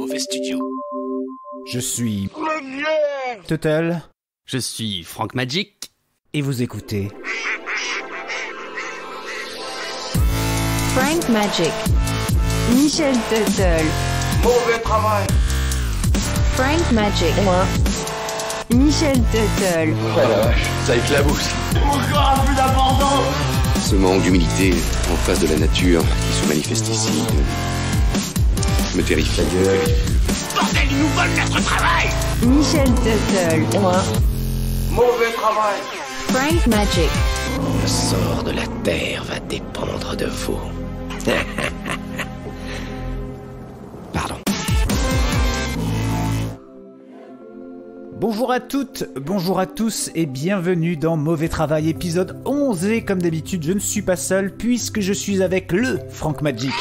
Mauvais Studio. Je suis Total. Je suis Frank Magic. Et vous écoutez Frank Magic, Michel Tuttle. Mauvais travail. Frank Magic, moi, Michel Tuttle. Oh la vache, ça éclabousse. Encore plus d'abandon. Ce manque d'humilité en face de la nature qui se manifeste ici me terrifie. Bordel, ils nous volent notre travail. Michel Tuttle, moi, Mauvais travail. Frank Magic. Le sort de la terre va dépendre de vous. Pardon. Bonjour à toutes, bonjour à tous et bienvenue dans Mauvais Travail épisode 11 et comme d'habitude je ne suis pas seul puisque je suis avec le Frank Magic.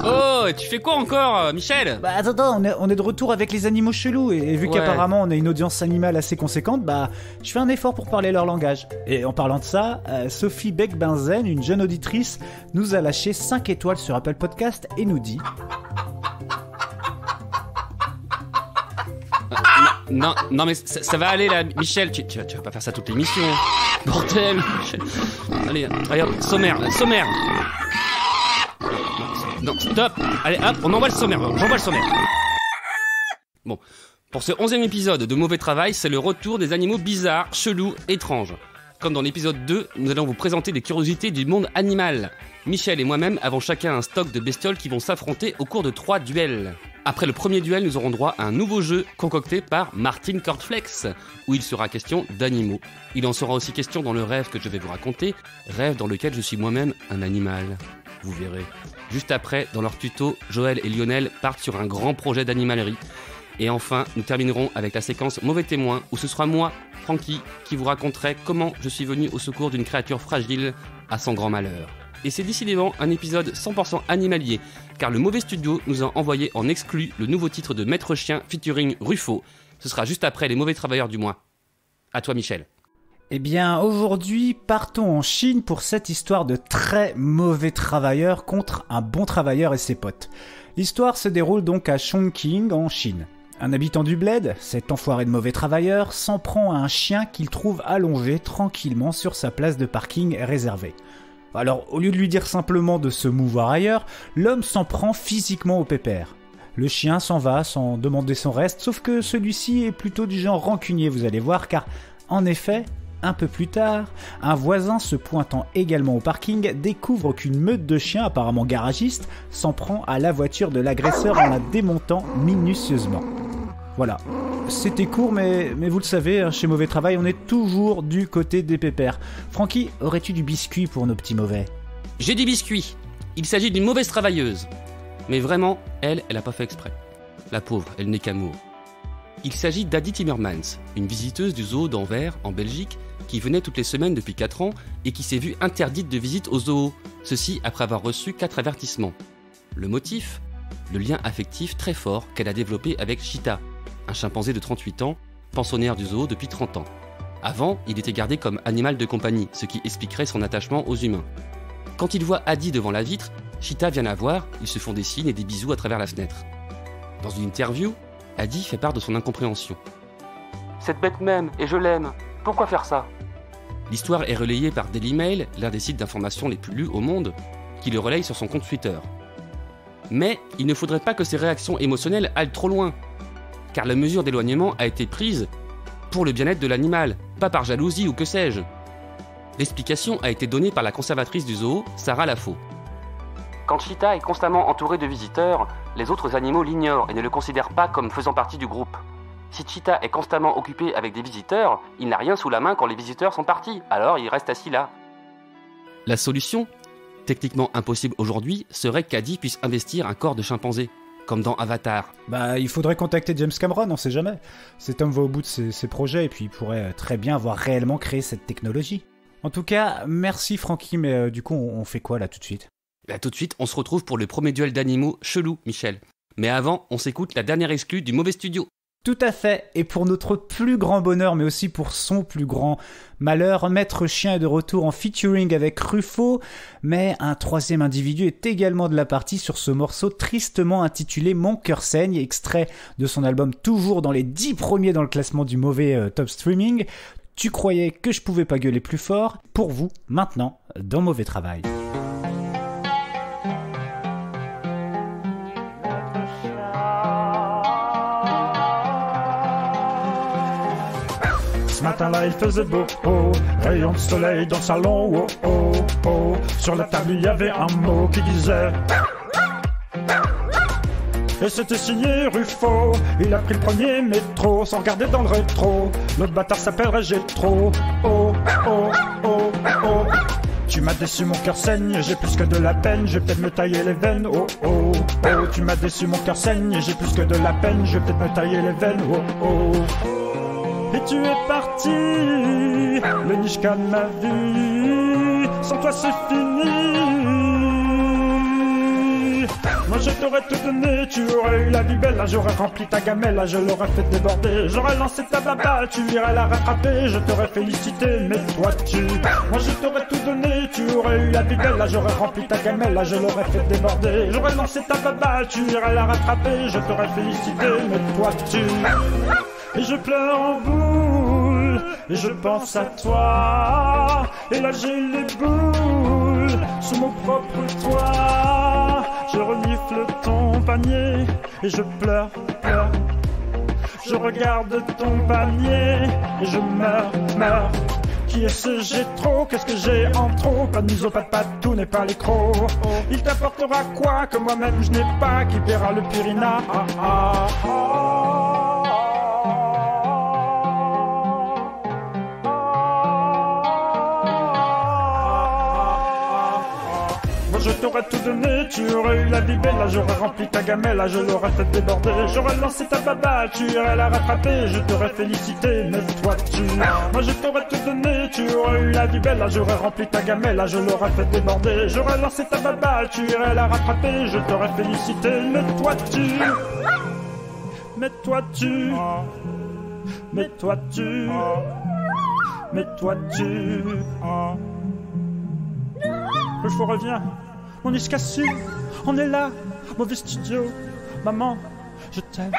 Oh, tu fais quoi encore, Michel? Bah attends, on est de retour avec les animaux chelous et vu Ouais. qu'apparemment on a une audience animale assez conséquente, bah je fais un effort pour parler leur langage. Et en parlant de ça, Sophie Beck-Benzen, une jeune auditrice, nous a lâché 5 étoiles sur Apple Podcast et nous dit... Non, mais ça va aller là, Michel. Tu vas pas faire ça toute l'émission. Bordel, Michel. Allez, regarde, sommaire. Non, stop. Allez, hop, on envoie le sommaire. J'envoie le sommaire. Bon, pour ce 11e épisode de Mauvais Travail, c'est le retour des animaux bizarres, chelous, étranges. Comme dans l'épisode 2, nous allons vous présenter des curiosités du monde animal. Michel et moi-même avons chacun un stock de bestioles qui vont s'affronter au cours de 3 duels. Après le premier duel, nous aurons droit à un nouveau jeu concocté par Martin Cornflakes, où il sera question d'animaux. Il en sera aussi question dans le rêve que je vais vous raconter, rêve dans lequel je suis moi-même un animal. Vous verrez. Juste après, dans leur tuto, Joël et Lionel partent sur un grand projet d'animalerie. Et enfin, nous terminerons avec la séquence Mauvais témoin, où ce sera moi, Francky, qui vous raconterai comment je suis venu au secours d'une créature fragile à son grand malheur. Et c'est décidément un épisode 100% animalier, car le Mauvais Studio nous a envoyé en exclu le nouveau titre de Maître Chien featuring Ruffo. Ce sera juste après les Mauvais Travailleurs du mois. À toi, Michel. Eh bien, aujourd'hui, partons en Chine pour cette histoire de très mauvais travailleur contre un bon travailleur et ses potes. L'histoire se déroule donc à Chongqing, en Chine. Un habitant du bled, cet enfoiré de mauvais travailleur, s'en prend à un chien qu'il trouve allongé tranquillement sur sa place de parking réservée. Alors, au lieu de lui dire simplement de se mouvoir ailleurs, l'homme s'en prend physiquement au pépère. Le chien s'en va sans demander son reste, sauf que celui-ci est plutôt du genre rancunier, vous allez voir, car, en effet, un peu plus tard, un voisin se pointant également au parking découvre qu'une meute de chiens, apparemment garagistes, s'en prend à la voiture de l'agresseur en la démontant minutieusement. Voilà, c'était court, mais vous le savez, chez Mauvais Travail, on est toujours du côté des pépères. Francky, aurais-tu du biscuit pour nos petits mauvais ? J'ai du biscuit. Il s'agit d'une mauvaise travailleuse. Mais vraiment, elle a pas fait exprès. La pauvre, elle n'est qu'amour. Il s'agit d'Adi Timmermans, une visiteuse du zoo d'Anvers, en Belgique, qui venait toutes les semaines depuis 4 ans et qui s'est vue interdite de visite au zoo. Ceci après avoir reçu 4 avertissements. Le motif ? Le lien affectif très fort qu'elle a développé avec Cheetah, un chimpanzé de 38 ans, pensionnaire du zoo depuis 30 ans. Avant, il était gardé comme animal de compagnie, ce qui expliquerait son attachement aux humains. Quand il voit Adi devant la vitre, Cheetah vient la voir, ils se font des signes et des bisous à travers la fenêtre. Dans une interview, Adi fait part de son incompréhension. « Cette bête m'aime et je l'aime, pourquoi faire ça ?» L'histoire est relayée par Daily Mail, l'un des sites d'information les plus lus au monde, qui le relaye sur son compte Twitter. Mais il ne faudrait pas que ces réactions émotionnelles aillent trop loin, car la mesure d'éloignement a été prise pour le bien-être de l'animal, pas par jalousie ou que sais-je. L'explication a été donnée par la conservatrice du zoo, Sarah Lafaux. Quand Cheetah est constamment entouré de visiteurs, les autres animaux l'ignorent et ne le considèrent pas comme faisant partie du groupe. Si Cheetah est constamment occupé avec des visiteurs, il n'a rien sous la main quand les visiteurs sont partis, alors il reste assis là. La solution, techniquement impossible aujourd'hui, serait qu'Adi puisse investir un corps de chimpanzé, comme dans Avatar. Bah, il faudrait contacter James Cameron, on sait jamais. Cet homme va au bout de ses projets et puis il pourrait très bien avoir réellement créé cette technologie. En tout cas, merci Francky, mais du coup, on fait quoi là tout de suite ? Là tout de suite, on se retrouve pour le premier duel d'animaux chelou, Michel. Mais avant, on s'écoute la dernière exclue du Mauvais Studio. Tout à fait, et pour notre plus grand bonheur, mais aussi pour son plus grand malheur, Maître Chien est de retour en featuring avec Ruffo, mais un troisième individu est également de la partie sur ce morceau tristement intitulé Mon cœur saigne, extrait de son album toujours dans les 10 premiers dans le classement du mauvais top streaming. Tu croyais que je pouvais pas gueuler plus fort? Pour vous, maintenant, dans Mauvais Travail. Ce matin-là, il faisait beau, oh, rayon de soleil dans le salon, oh, oh, oh. Sur la table, il y avait un mot qui disait... Et c'était signé Ruffo. Il a pris le premier métro sans regarder dans le rétro. L'autre bâtard s'appellerait Gétro. Oh, oh, oh, oh. Tu m'as déçu, mon cœur saigne, j'ai plus que de la peine, je vais peut-être me tailler les veines, oh, oh, oh. Tu m'as déçu, mon cœur saigne, j'ai plus que de la peine, je vais peut-être me tailler les veines, oh, oh. Et tu es parti, le nichka de ma vie, sans toi c'est fini. Moi je t'aurais tout donné, tu aurais eu la vie belle, là j'aurais rempli ta gamelle, là je l'aurais fait déborder. J'aurais lancé ta baballe, tu irais la rattraper, je t'aurais félicité, mais toi tu... Moi je t'aurais tout donné, tu aurais eu la vie belle, là j'aurais rempli ta gamelle, là je l'aurais fait déborder. J'aurais lancé ta baballe, tu irais la rattraper, je t'aurais félicité, mais toi tu... Et je pleure en boule, et je pense à toi. Et là j'ai les boules, sous mon propre toit. Je renifle ton panier, et je pleure, pleure. Je regarde ton panier, et je meurs. Qui est ce Gétro? Qu'est-ce que j'ai en trop? Pas de museau, pas de patou, n'est pas les crocs. Il t'apportera quoi que moi-même je n'ai pas? Qui paiera le Purina? Je t'aurais tout donné, tu aurais eu la vie belle, là j'aurais rempli ta gamelle, là je l'aurais fait déborder. J'aurais lancé ta baballe, tu irais la rattraper, je t'aurais félicité, mais toi tu... Moi je t'aurais tout donné, tu aurais eu la vie belle, là j'aurais rempli ta gamelle, là je l'aurais fait déborder. J'aurais lancé ta baballe, tu irais la rattraper, je t'aurais félicité, mais toi tu... Mais toi tu... Mais toi tu... Mais toi tu... Ruffo revient. On est escassé, on est là, mauvais studio. Maman, je t'aime.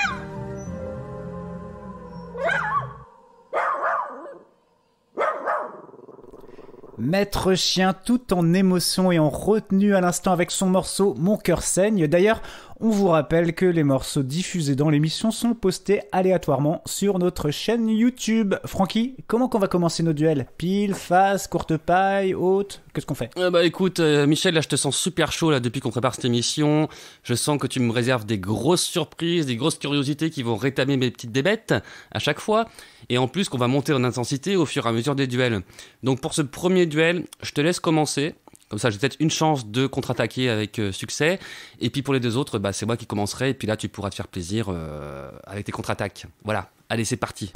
Maître Chien, tout en émotion et en retenue à l'instant avec son morceau Mon cœur saigne. D'ailleurs, on vous rappelle que les morceaux diffusés dans l'émission sont postés aléatoirement sur notre chaîne YouTube. Francky, comment qu'on va commencer nos duels? Pile, face, courte paille, haute? Qu'est-ce qu'on fait? Bah écoute, Michel, là je te sens super chaud là depuis qu'on prépare cette émission. Je sens que tu me réserves des grosses surprises, des grosses curiosités qui vont rétamer mes petites bébêtes à chaque fois. Et en plus qu'on va monter en intensité au fur et à mesure des duels. Donc pour ce premier duel, je te laisse commencer. Comme ça, j'ai peut-être une chance de contre-attaquer avec succès. Et puis pour les deux autres, bah, c'est moi qui commencerai. Et puis là, tu pourras te faire plaisir avec tes contre-attaques. Voilà. Allez, c'est parti.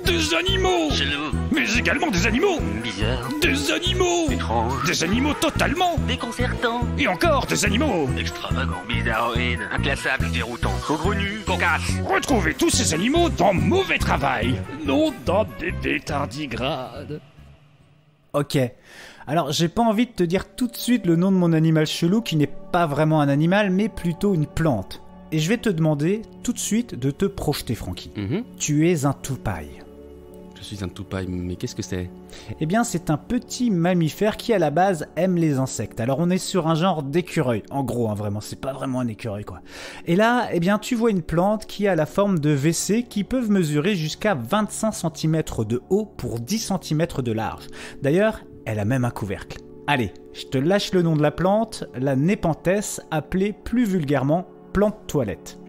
Des animaux! Chelou. Mais également des animaux! Bizarre. Des animaux! Étrange. Des animaux totalement! Déconcertant. Et encore des animaux! Extravagant. Bizarroïde. Inclassable. Déroutant. Saugrenu. Cocasse. Retrouvez tous ces animaux dans Mauvais Travail! Non dans des tardigrades. Ok. Alors, j'ai pas envie de te dire tout de suite le nom de mon animal chelou qui n'est pas vraiment un animal, mais plutôt une plante. Et je vais te demander tout de suite de te projeter, Francky. Tu es un toupaille. Je suis un toupaille, mais qu'est-ce que c'est? Eh bien, c'est un petit mammifère qui, à la base, aime les insectes. Alors, on est sur un genre d'écureuil. En gros, hein, vraiment, c'est pas vraiment un écureuil, quoi. Et là, eh bien, tu vois une plante qui a la forme de WC qui peuvent mesurer jusqu'à 25 cm de haut pour 10 cm de large. D'ailleurs, elle a même un couvercle. Allez, je te lâche le nom de la plante, la Népenthès, appelée plus vulgairement plante toilette.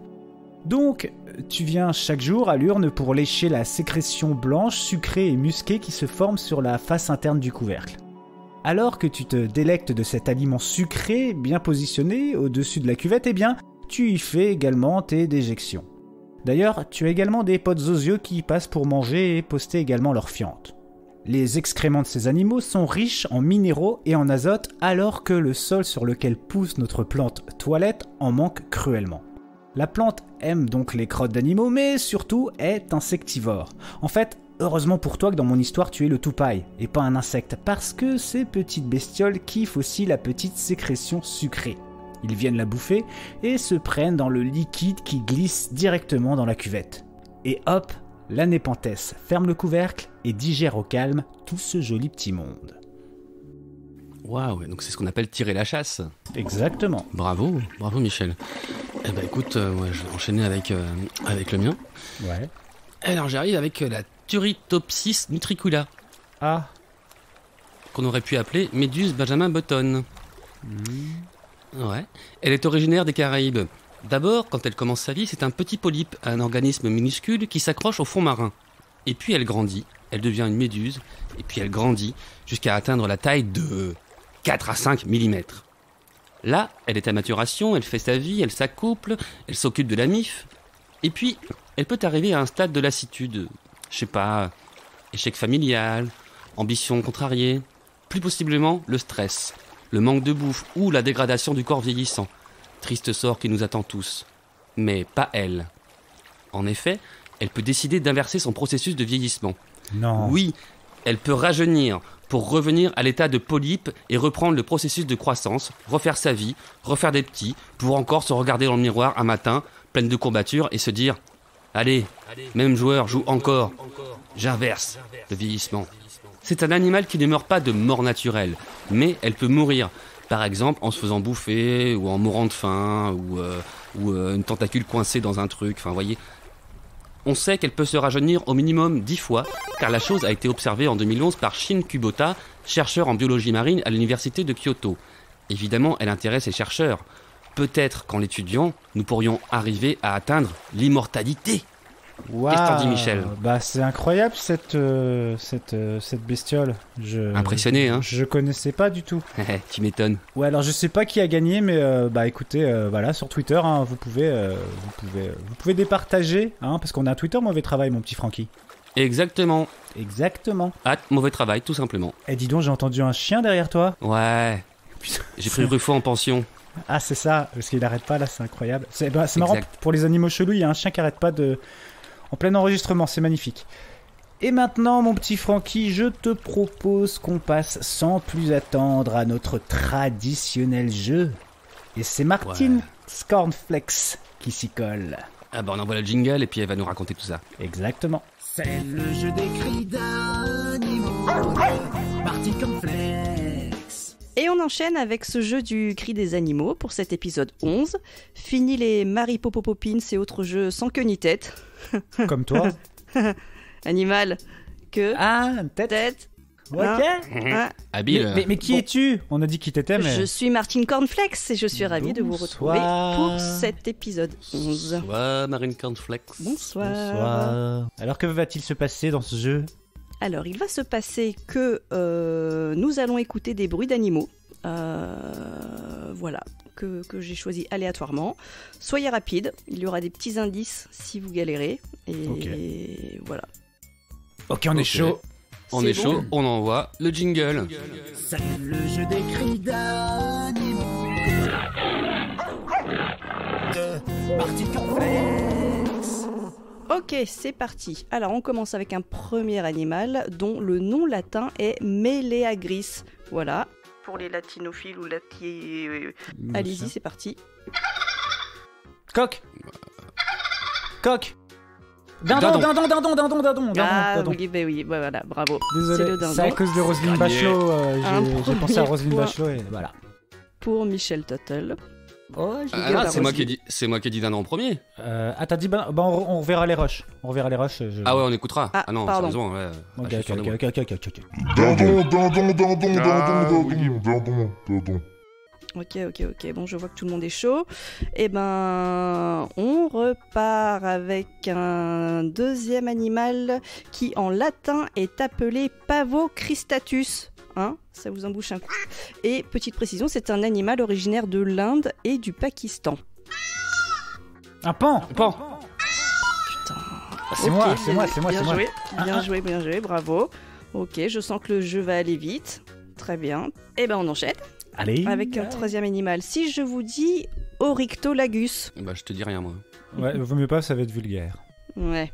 Donc, tu viens chaque jour à l'urne pour lécher la sécrétion blanche, sucrée et musquée qui se forme sur la face interne du couvercle. Alors que tu te délectes de cet aliment sucré, bien positionné au-dessus de la cuvette, eh bien, tu y fais également tes déjections. D'ailleurs, tu as également des potes osieux qui y passent pour manger et poster également leur fiente. Les excréments de ces animaux sont riches en minéraux et en azote alors que le sol sur lequel pousse notre plante toilette en manque cruellement. La plante aime donc les crottes d'animaux, mais surtout est insectivore. En fait, heureusement pour toi que dans mon histoire tu es le toupaille, et pas un insecte, parce que ces petites bestioles kiffent aussi la petite sécrétion sucrée. Ils viennent la bouffer et se prennent dans le liquide qui glisse directement dans la cuvette. Et hop, la népenthes ferme le couvercle et digère au calme tout ce joli petit monde. Waouh, donc c'est ce qu'on appelle tirer la chasse. Exactement. Bravo Michel. Eh ben écoute, moi je vais enchaîner avec le mien. Ouais. Alors j'arrive avec la Turritopsis nutricula. Ah. Qu'on aurait pu appeler Méduse Benjamin Button. Ouais. Elle est originaire des Caraïbes. D'abord, quand elle commence sa vie, c'est un petit polype, un organisme minuscule qui s'accroche au fond marin. Et puis elle grandit, elle devient une méduse, et puis elle grandit jusqu'à atteindre la taille de 4 à 5 mm. Là, elle est à maturation, elle fait sa vie, elle s'accouple, elle s'occupe de la mif. Et puis, elle peut arriver à un stade de lassitude. Je sais pas, échec familial, ambition contrariée, plus possiblement le stress, le manque de bouffe ou la dégradation du corps vieillissant. Triste sort qui nous attend tous. Mais pas elle. En effet, elle peut décider d'inverser son processus de vieillissement. Non. Oui, elle peut rajeunir pour revenir à l'état de polype et reprendre le processus de croissance, refaire sa vie, refaire des petits, pour encore se regarder dans le miroir un matin, pleine de courbatures, et se dire « Allez, même joueur joue encore. J'inverse le vieillissement. » C'est un animal qui ne meurt pas de mort naturelle, mais elle peut mourir. Par exemple, en se faisant bouffer, ou en mourant de faim, ou une tentacule coincée dans un truc, enfin, vous voyez. On sait qu'elle peut se rajeunir au minimum 10 fois, car la chose a été observée en 2011 par Shin Kubota, chercheur en biologie marine à l'université de Kyoto. Évidemment, elle intéresse les chercheurs. Peut-être qu'en l'étudiant, nous pourrions arriver à atteindre l'immortalité. Wow. Qu'est-ce que t'en dis, Michel ? Bah, c'est incroyable cette bestiole. Impressionné, hein ? Je connaissais pas du tout. Tu m'étonnes. Ouais, alors je sais pas qui a gagné, mais bah écoutez, voilà, sur Twitter, hein, vous pouvez départager, hein, parce qu'on a un Twitter mauvais travail, mon petit Francky. Exactement. Mauvais travail, tout simplement. Eh, dis donc, j'ai entendu un chien derrière toi. Ouais. J'ai pris Ruffo en pension. Ah, c'est ça, parce qu'il arrête pas là, c'est incroyable. C'est marrant, pour les animaux chelous, il y a un chien qui arrête pas en plein enregistrement, c'est magnifique. Et maintenant, mon petit Francky, je te propose qu'on passe sans plus attendre à notre traditionnel jeu. Et c'est Martine Scornflex qui s'y colle. Ah bah on envoie le jingle et puis elle va nous raconter tout ça. Exactement. C'est le jeu des cris d'animaux, Martine Scornflex. Et on enchaîne avec ce jeu du cri des animaux pour cet épisode 11. Fini les Mary-Popo-Poppins et autres jeux sans queue ni tête. Comme toi. Animal, queue, tête. Ok. Habile. Mais qui es-tu ? On a dit qui t'étais, mais... Je suis Martine Cornflex et je suis ravie de vous retrouver pour cet épisode 11. Bonsoir Marine Cornflex. Bonsoir. Alors que va-t-il se passer dans ce jeu ? Alors, il va se passer que nous allons écouter des bruits d'animaux. Voilà, que j'ai choisi aléatoirement. Soyez rapides, il y aura des petits indices si vous galérez. Et voilà. Ok, on est chaud. On est chaud, on envoie le jingle. C'est le jeu des cris d'animaux de Martine Cornflex. Ok, c'est parti. Alors, on commence avec un premier animal dont le nom latin est Meleagris. Voilà. Pour les latinophiles ou allez-y, c'est parti. Coq. Dindon. Ah oui, voilà, bravo. Désolé, c'est à cause de Roselyne Bachelot. J'ai pensé à Roselyne Bachelot et voilà. Pour Michel Tuttle. C'est moi qui ai dit dindon en premier. T'as dit on reverra les rushs. Ah ouais, on écoutera. Ah non, pardon. Sérieusement, ouais. Ok. Dindon. Ok. Bon, je vois que tout le monde est chaud. Eh ben, on repart avec un deuxième animal qui, en latin, est appelé Pavocristatus. Hein, ça vous embouche un coup. Et petite précision, c'est un animal originaire de l'Inde et du Pakistan. Un pan. Putain. C'est moi. Bien joué, bravo. Ok, je sens que le jeu va aller vite. Très bien. Eh ben, on enchaîne. Allez. Avec un troisième animal. Si je vous dis Oryctolagus. Bah, je te dis rien, moi. Ouais, vaut mieux pas, ça va être vulgaire. Ouais.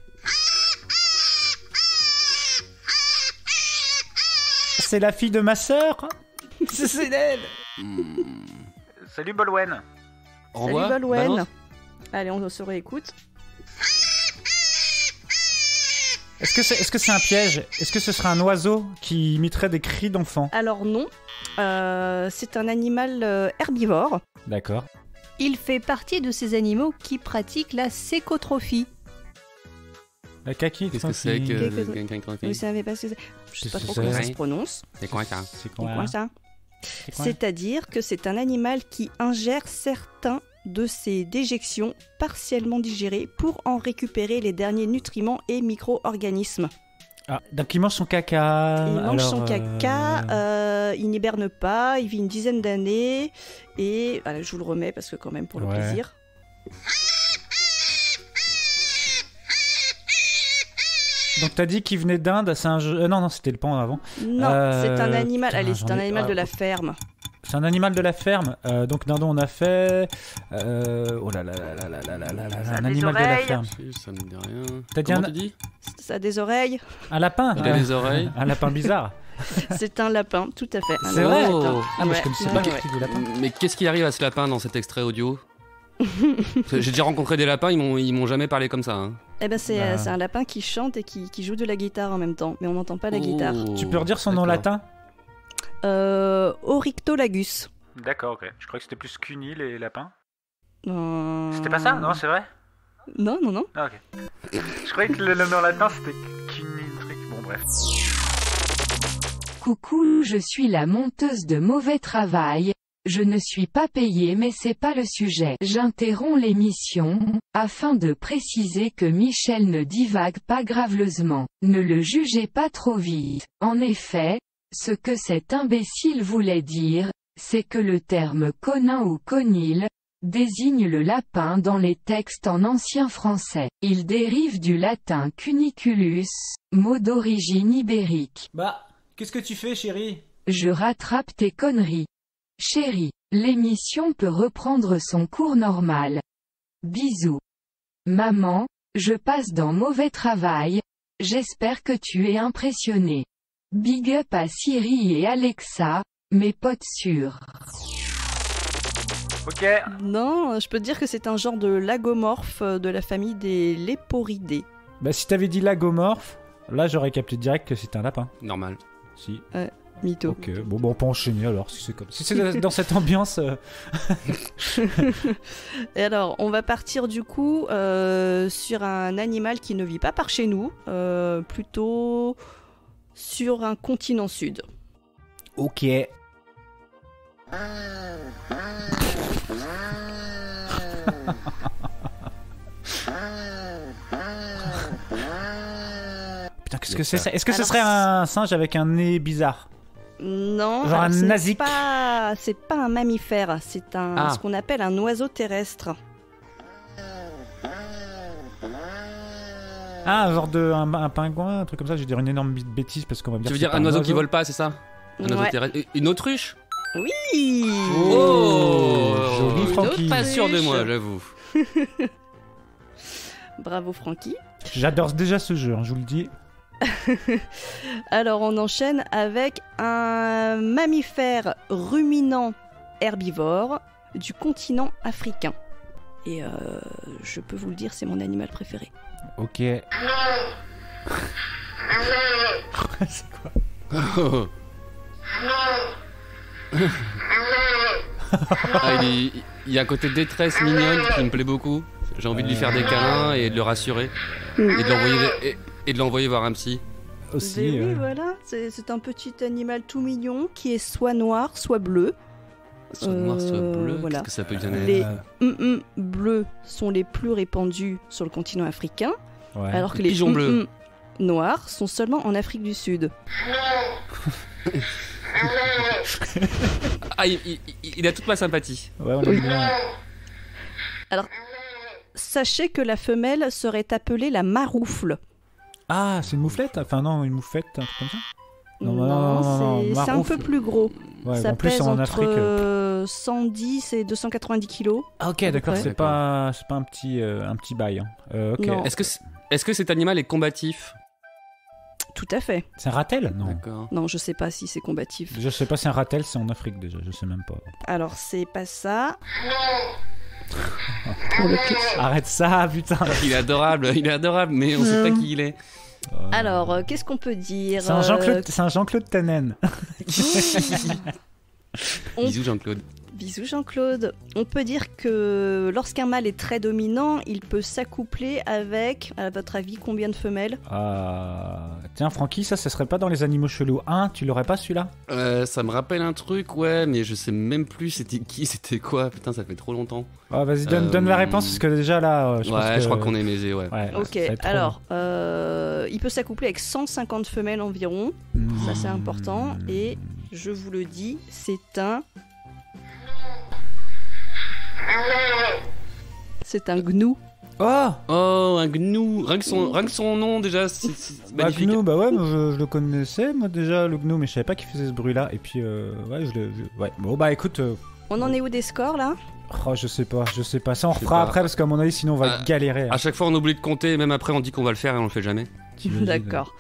C'est la fille de ma sœur. C'est elle. Salut Bolwen. Salut Bolwen. Allez, on se réécoute. Est-ce que c'est un piège? Est-ce que ce serait un oiseau qui imiterait des cris d'enfant? Alors non, c'est un animal herbivore. D'accord. Il fait partie de ces animaux qui pratiquent la sécotrophie. La kaki, qu'est-ce que c'est que vous savez pas ce que c'est? Je sais pas trop comment ça se prononce. C'est quoi ça? C'est quoi ça? C'est-à-dire que c'est un animal qui ingère certains de ses déjections partiellement digérées pour en récupérer les derniers nutriments et micro-organismes. Ah, donc il mange son caca. Il mange son caca, il n'hiberne pas, il vit une dizaine d'années et voilà, je vous le remets parce que quand même pour le plaisir. Donc t'as dit qu'il venait d'Inde, c'est un jeu... non, c'était le pan avant. Non, c'est un animal, c'est un animal de la ferme. C'est un animal de la ferme, donc dindon on a fait... oh là là là là là là là là, un animal de la ferme. Ça me dit rien. T'as dit Comment tu dis? Ça a des oreilles. Un lapin. Il a des oreilles. Un lapin bizarre. C'est un lapin, tout à fait. C'est vrai. Ah, mais je connaissais pas le lapin. Mais qu'est-ce qui arrive à ce lapin dans cet extrait audio? J'ai déjà rencontré des lapins, ils m'ont jamais parlé comme ça. Hein. Eh ben c'est un lapin qui chante et qui joue de la guitare en même temps, mais on n'entend pas la guitare. Tu peux redire son nom latin? Oryctolagus. D'accord, ok. Je croyais que c'était plus Cuny les lapins. C'était pas ça? Non, c'est vrai? Non. Ah, ok. Je croyais que le nom latin c'était Cuny, truc. Bon, bref. Coucou, je suis la monteuse de Mauvais Travail. Je ne suis pas payée mais c'est pas le sujet. J'interromps l'émission, afin de préciser que Michel ne divague pas graveleusement. Ne le jugez pas trop vite. En effet, ce que cet imbécile voulait dire, c'est que le terme conin ou conil désigne le lapin dans les textes en ancien français. Il dérive du latin cuniculus, mot d'origine ibérique. Bah, qu'est-ce que tu fais, chérie? Je rattrape tes conneries. Chérie, l'émission peut reprendre son cours normal. Bisous. Maman, je passe dans Mauvais Travail. J'espère que tu es impressionné. Big up à Siri et Alexa, mes potes sûrs. Ok. Non, je peux te dire que c'est un genre de lagomorphe de la famille des Léporidés. Bah si t'avais dit lagomorphe, là j'aurais capté direct que c'était un lapin. Normal. Si. Mytho. Ok, bon, on peut enchaîner alors, si c'est comme... Si c'est dans cette ambiance... Et alors, on va partir du coup sur un animal qui ne vit pas par chez nous, plutôt sur un continent sud. Ok. Putain, qu'est-ce que c'est ça? Est-ce que ce serait un singe avec un nez bizarre? Non, genre un nazique. C'est pas un mammifère, c'est ce qu'on appelle un oiseau terrestre. Ah, un genre de un pingouin, un truc comme ça. Je vais dire une énorme bêtise parce qu'on va me dire. Tu veux dire un oiseau qui vole pas, c'est ça? Un oiseau terrestre. Une autruche? Oui. Oh, joli Francky. Pas sûr de moi, j'avoue. Bravo Francky. J'adore déjà ce jeu, hein, je vous le dis. Alors on enchaîne avec un mammifère ruminant herbivore du continent africain. Et je peux vous le dire, c'est mon animal préféré. Ok. C'est quoi? Il y a un côté détresse mignonne qui me plaît beaucoup. J'ai envie de lui faire des câlins et de le rassurer. Et de l'envoyer voir un psy. Aussi, oui, voilà. C'est un petit animal tout mignon qui est soit noir, soit bleu. Soit noir, soit bleu. Voilà. Qu'est-ce que ça peut bien être? Les bleus sont les plus répandus sur le continent africain, alors que les pigeons bleus noirs sont seulement en Afrique du Sud. Ah, il a toute ma sympathie. Ouais, on aime bien. Alors, sachez que la femelle serait appelée la maroufle. Ah, c'est une mouflette? Enfin non, une moufette, un truc comme ça? Non, c'est un peu plus gros. Ouais, ça en plus, pèse en entre Afrique, 110 et 290 kilos. Ah ok, d'accord, c'est pas un petit bail. Hein. Ok. Non. Est-ce que cet animal est combatif? Tout à fait. C'est un ratel? Non. D'accord. Non, je sais pas si c'est combatif. Je sais pas si un ratel c'est en Afrique déjà, je sais même pas. Alors, c'est pas ça. Arrête ça, putain. Il est adorable, mais on sait pas qui il est. Alors, qu'est-ce qu'on peut dire? C'est un Jean-Claude Tannen. Bisous Jean-Claude. Bisous Jean-Claude. On peut dire que lorsqu'un mâle est très dominant, il peut s'accoupler avec, à votre avis, combien de femelles? Tiens, Francky, ça serait pas dans les animaux chelous 1, tu l'aurais pas celui-là? Ça me rappelle un truc, ouais, mais je sais même plus c'était qui, c'était quoi. Putain, ça fait trop longtemps. Ah, vas-y, donne la réponse, parce que déjà là, je crois qu'on est lésé, ouais. Ok, alors, il peut s'accoupler avec 150 femelles environ. Ça, c'est important. Et je vous le dis, c'est un... C'est un gnou. Oh, un gnou. Rien que son nom déjà, c'est magnifique. Gnou, bah ouais, moi, je le connaissais moi déjà le gnou, mais je savais pas qu'il faisait ce bruit là. Et puis ouais, ouais. Bon bah écoute. On en est où des scores là? Oh, je sais pas. Ça on refera après parce qu'à mon avis sinon on va galérer. À chaque fois on oublie de compter, même après on dit qu'on va le faire et on le fait jamais. D'accord.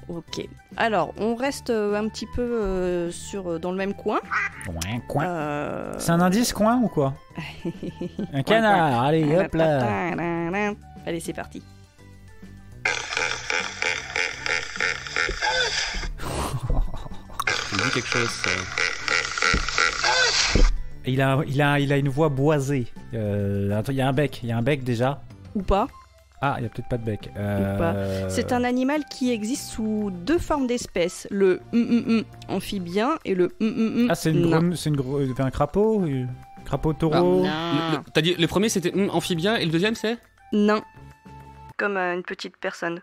Ok. Alors, on reste un petit peu dans le même coin. Coin. C'est un indice, coin ou quoi? Un canard. Allez, hop là. Allez, c'est parti. Ça me dit quelque chose, ça. Il a une voix boisée. Il y a un bec déjà. Ou pas? Ah, il n'y a peut-être pas de bec. C'est un animal qui existe sous deux formes d'espèces. Le amphibien et le Ah, c'est un crapaud? Crapaud taureau? T'as dit, le premier c'était amphibien et le deuxième c'est? Nain. Comme une petite personne.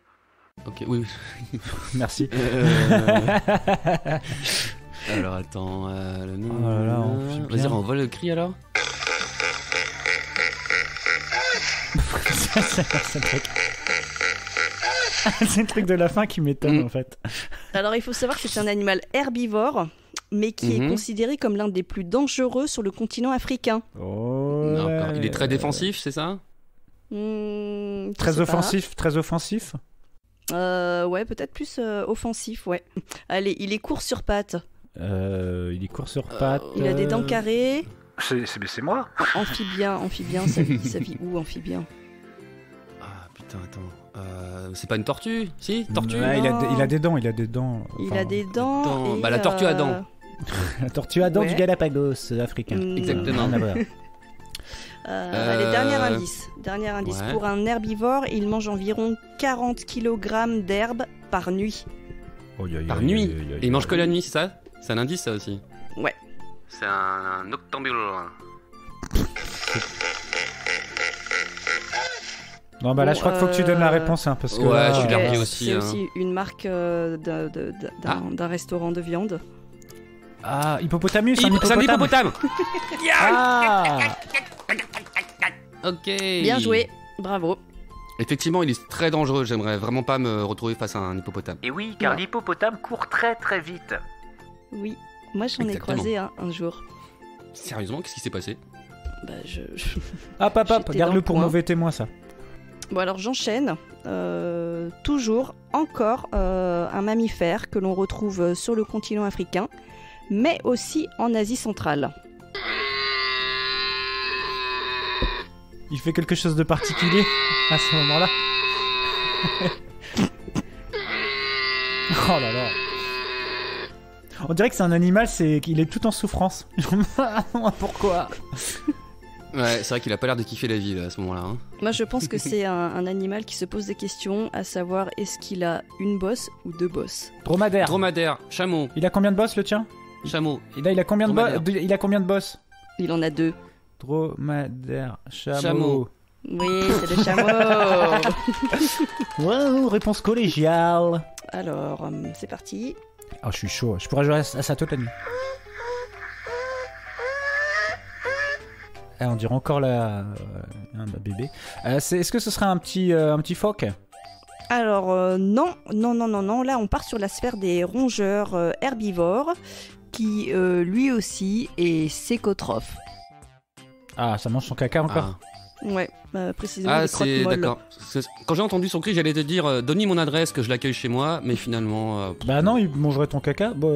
Ok, oui. Merci. Alors attends, le nom... Oh là là, vas-y, renvoie le cri alors. C'est le truc de la fin qui m'étonne en fait. Alors il faut savoir que c'est un animal herbivore, mais qui est considéré comme l'un des plus dangereux sur le continent africain. Il est très défensif, c'est ça? Très offensif. Ouais, peut-être plus offensif, ouais. Allez, il est court sur pattes. Il a des dents carrées. C'est moi. Amphibien, ça vit où, amphibien? Ah putain, attends. C'est pas une tortue? Si, tortue? Ouais, il a des dents. Il a des dents. Bah, la tortue à dents. La tortue à dents du Galapagos africain. Exactement. Allez, dernier indice. Ouais. Pour un herbivore, il mange environ 40 kg d'herbe par nuit. Par nuit? Et il mange que la nuit, c'est ça? C'est un indice, ça aussi? Ouais. C'est un noctambule. Non, bah là, je crois qu'il faut que tu donnes la réponse, hein, parce que... Ouais, je suis perdu aussi. C'est aussi une marque d'un restaurant de viande. Ah, hippopotamus, c'est un hippopotame. Ok. Bien joué, bravo. Effectivement, il est très dangereux. J'aimerais vraiment pas me retrouver face à un hippopotame. Et oui, car l'hippopotame court très très vite. Oui, moi j'en ai croisé un jour. Sérieusement, qu'est-ce qui s'est passé? Bah Hop, garde-le pour mauvais témoin, ça. Bon, alors j'enchaîne. Toujours, encore un mammifère que l'on retrouve sur le continent africain, mais aussi en Asie centrale. Il fait quelque chose de particulier à ce moment-là. Oh là là. On dirait que c'est un animal, qu'il est tout en souffrance. Pourquoi? Ouais, c'est vrai qu'il a pas l'air de kiffer la vie là, à ce moment-là. Hein. Moi je pense que c'est un animal qui se pose des questions, à savoir est-ce qu'il a une bosse ou deux bosses? Dromadaire, chameau. Il a combien de bosses le tien? Chameau. Et là il a combien de bosses? Il en a deux. Dromadaire, chameau. Oui, c'est le chameau. Wow, réponse collégiale. Alors, c'est parti. Oh, je suis chaud. Je pourrais jouer à ça toute la nuit. On dirait encore un bébé. Est-ce que ce serait un petit phoque? Alors, non. Là, on part sur la sphère des rongeurs herbivores. qui lui aussi est sécotrophe. Ah, ça mange son caca encore. Ouais, précisément Ah, des crottes c'est molles. d'accord. Quand j'ai entendu son cri, j'allais te dire donne-lui mon adresse que je l'accueille chez moi, mais finalement. Bah non, il mangerait ton caca. Bah,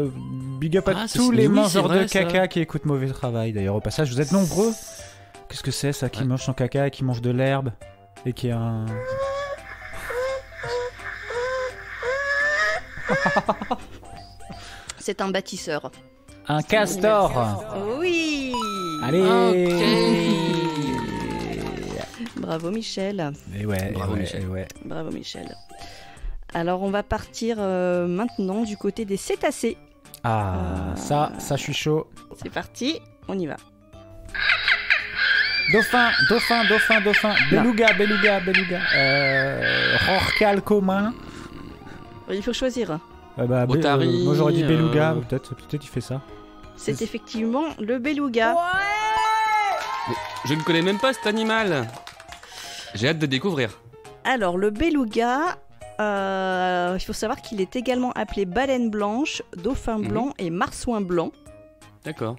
big up à c'est- tous les mais oui, mangeurs c'est vrai, de caca ça. qui écoutent Mauvais Travail. D'ailleurs, au passage, vous êtes nombreux. Qu'est-ce que c'est ça qui mange son caca, qui mange de l'herbe et qui a un. C'est un bâtisseur. Un castor. Oui. Allez. Bravo Michel. Et ouais, Bravo, ouais, Michel. ouais. Bravo Michel. Alors on va partir maintenant du côté des cétacés. Ah, ça, je suis chaud. C'est parti, on y va. Dauphin. Beluga. Rorqual commun. Il faut choisir. Otari, moi j'aurais dit beluga, peut-être il fait ça. C'est effectivement le beluga. Mais je ne connais même pas cet animal. J'ai hâte de découvrir. Alors le beluga, il faut savoir qu'il est également appelé baleine blanche, dauphin blanc et marsouin blanc. D'accord.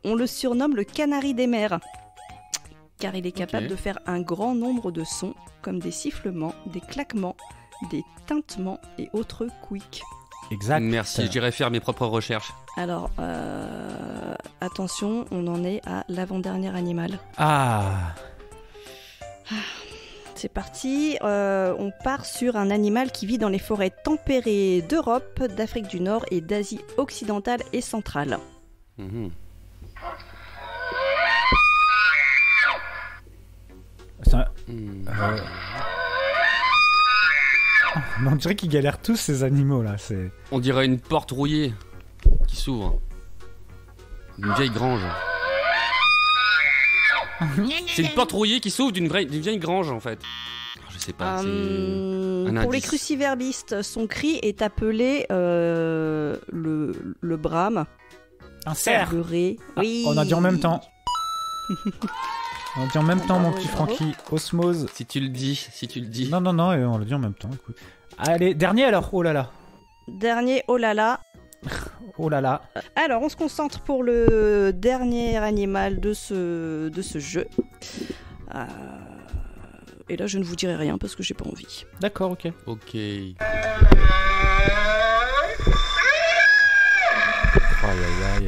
On le surnomme le canari des mers, car il est capable de faire un grand nombre de sons, comme des sifflements, des claquements, des tintements et autres couics. Exact. Merci, j'irai faire mes propres recherches. Alors, attention, on en est à l'avant-dernier animal. Ah. C'est parti, on part sur un animal qui vit dans les forêts tempérées d'Europe, d'Afrique du Nord et d'Asie occidentale et centrale. C'est un... Mais on dirait qu'ils galèrent tous ces animaux là. On dirait une porte rouillée qui s'ouvre. Une vieille grange. C'est une porte rouillée qui s'ouvre d'une vieille grange en fait. Je sais pas, c'est un pour les indice. cruciverbistes, son cri est appelé le brame. Un cerf. Le ré. Oui. On a dit en même temps. On a dit en même temps, mon bravo, petit bravo. Francky. Osmose. Si tu le dis. Non, on l'a dit en même temps. Écoute. Allez, dernier alors. Oh là là. Dernier, oh là là. Oh là là. Alors, on se concentre pour le dernier animal de ce jeu. Et là, je ne vous dirai rien parce que j'ai pas envie. D'accord, ok. Ok. Aïe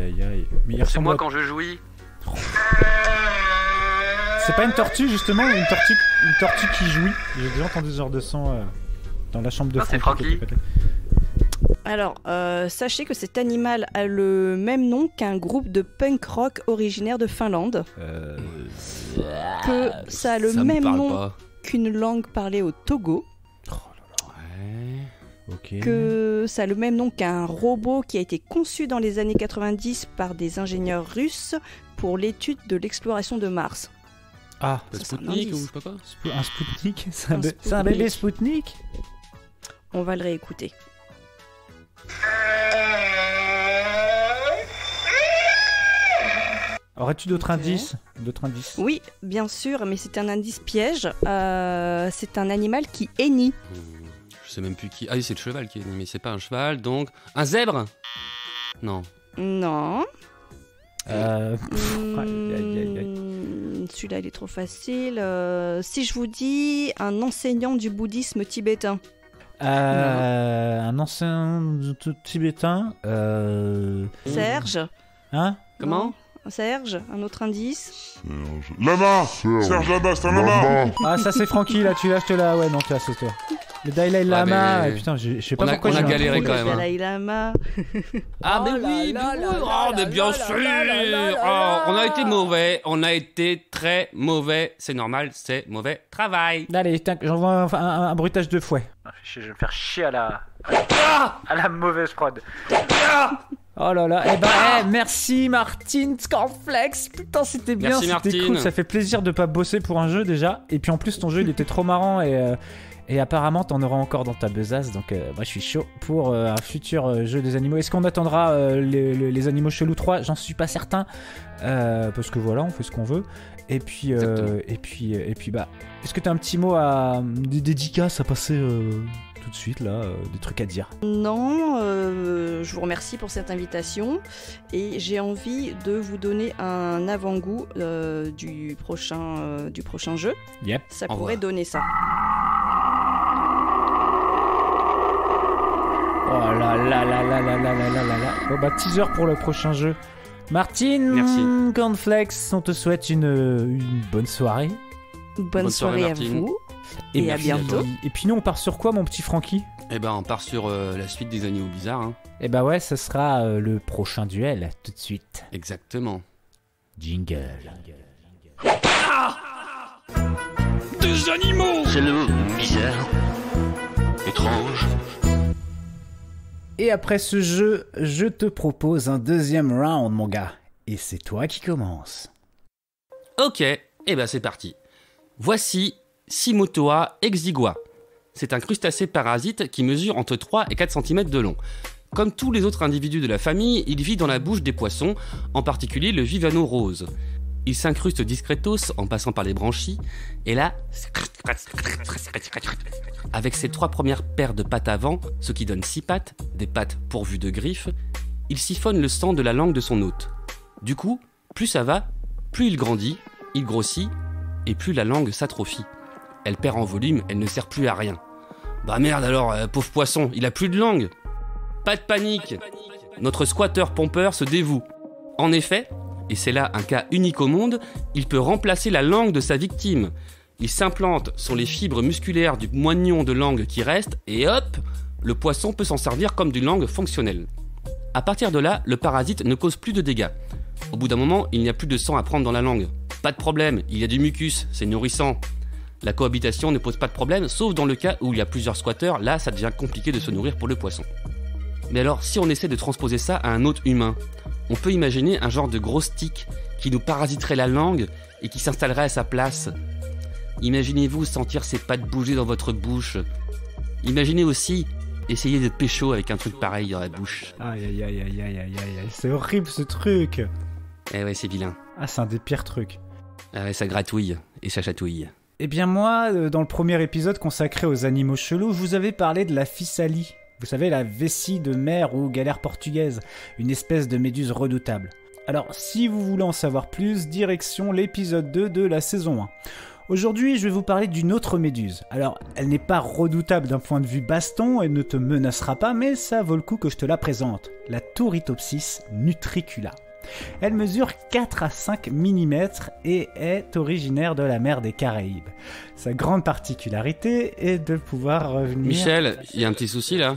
aïe aïe. Mais il C'est ressemble moi à... quand je jouis. C'est pas une tortue justement, une tortue qui jouit. J'ai déjà entendu ce genre de son dans la chambre de Ah, c'est Francky. Francky. Alors, sachez que cet animal a le même nom qu'un groupe de punk rock originaire de Finlande. Que ça a le Ça me même parle nom pas. qu'une langue parlée au Togo. Ok. Que ça a le même nom qu'un robot qui a été conçu dans les années 90 par des ingénieurs russes pour l'étude de l'exploration de Mars. Ah, Le Ça, c'est un Spoutnik ou indice. je sais pas quoi. un Spoutnik. C'est Un un bébé Spoutnik. On va le réécouter. Aurais-tu d'autres indices Oui, bien sûr, mais c'est un indice piège. C'est un animal qui hennit. Je sais même plus qui. Ah oui, c'est le cheval qui est mais c'est pas un cheval, donc un zèbre. Non. Non. Aïe, aïe, aïe, aïe. Celui-là, il est trop facile. Si je vous dis un enseignant du bouddhisme tibétain. Un ancien tibétain. Serge. Hein? Comment? Serge, un autre indice. Lama Serge Lama, c'est un lama. Ah, ça c'est Francky là, tu lâches là, ouais, non, tu c'est toi. Le Dalai Lama, mais- putain, je sais pas On a- pourquoi on a j'ai un galéré trou. quand même, hein. Dalai Lama. Ah mais oui, mais bien sûr. On a été mauvais, on a été très mauvais. C'est normal, c'est mauvais travail. Allez, j'envoie un bruitage de fouet. Ah, je vais me faire chier à la mauvaise prod. Oh là là, merci Martine Scorflex. Putain, c'était bien, Merci, c'était Martine. cool. Ça fait plaisir de pas bosser pour un jeu déjà. Et puis en plus, ton jeu il était trop marrant et apparemment t'en auras encore dans ta besace. Donc moi je suis chaud pour un futur jeu des animaux. Est-ce qu'on attendra les animaux chelous 3? J'en suis pas certain. Parce que voilà, on fait ce qu'on veut. Et puis, est-ce que t'as un petit mot des dédicaces à passer tout de suite, là, des trucs à dire? Non, je vous remercie pour cette invitation et j'ai envie de vous donner un avant-goût du prochain jeu. Yep. Ça pourrait donner ça. Oh là là là là là là là là là là. Bon bah teaser pour le prochain jeu. Martine, merci. Cornflakes, on te souhaite une bonne soirée. Bonne soirée à vous. Et à bientôt. Et puis nous on part sur quoi mon petit Francky? Eh ben on part sur la suite des animaux bizarres. Hein. Eh ben ouais, ce sera le prochain duel tout de suite. Exactement. Jingle. Ah, des animaux! C'est le mot bizarre, étrange. Et après ce jeu, je te propose un deuxième round, mon gars. Et c'est toi qui commence. Ok, et ben c'est parti. Voici Simotoa exigua. C'est un crustacé parasite qui mesure entre 3 et 4 cm de long. Comme tous les autres individus de la famille, il vit dans la bouche des poissons, en particulier le vivano rose. Il s'incruste discretos en passant par les branchies, et là, avec ses 3 premières paires de pattes avant, ce qui donne 6 pattes, des pattes pourvues de griffes, il siphonne le sang de la langue de son hôte. Du coup, plus ça va, plus il grandit, il grossit, et plus la langue s'atrophie. Elle perd en volume, elle ne sert plus à rien. Bah merde alors, pauvre poisson, il a plus de langue. Pas de panique, notre squatter-pompeur se dévoue. En effet, et c'est là un cas unique au monde, il peut remplacer la langue de sa victime. Il s'implante sur les fibres musculaires du moignon de langue qui reste, et hop, le poisson peut s'en servir comme d'une langue fonctionnelle. À partir de là, le parasite ne cause plus de dégâts. Au bout d'un moment, il n'y a plus de sang à prendre dans la langue. Pas de problème, il y a du mucus, c'est nourrissant. La cohabitation ne pose pas de problème, sauf dans le cas où il y a plusieurs squatteurs, là ça devient compliqué de se nourrir pour le poisson. Mais alors, si on essaie de transposer ça à un hôte humain, on peut imaginer un genre de gros stick qui nous parasiterait la langue et qui s'installerait à sa place. Imaginez-vous sentir ses pattes bouger dans votre bouche. Imaginez aussi essayer de pécho avec un truc pareil dans la bouche. Aïe aïe aïe aïe aïe aïe aïe, c'est horrible ce truc. Eh ouais, c'est vilain. Ah, c'est un des pires trucs. Ah ouais, ça gratouille et ça chatouille. Eh bien moi, dans le premier épisode consacré aux animaux chelous, je vous avais parlé de la physalie. Vous savez, la vessie de mer ou galère portugaise, une espèce de méduse redoutable. Alors, si vous voulez en savoir plus, direction l'épisode 2 de la saison 1. Aujourd'hui, je vais vous parler d'une autre méduse. Alors, elle n'est pas redoutable d'un point de vue baston, elle ne te menacera pas, mais ça vaut le coup que je te la présente. La Turritopsis nutricula. Elle mesure 4 à 5 mm et est originaire de la mer des Caraïbes. Sa grande particularité est de pouvoir revenir... Michel, il y a un petit souci là.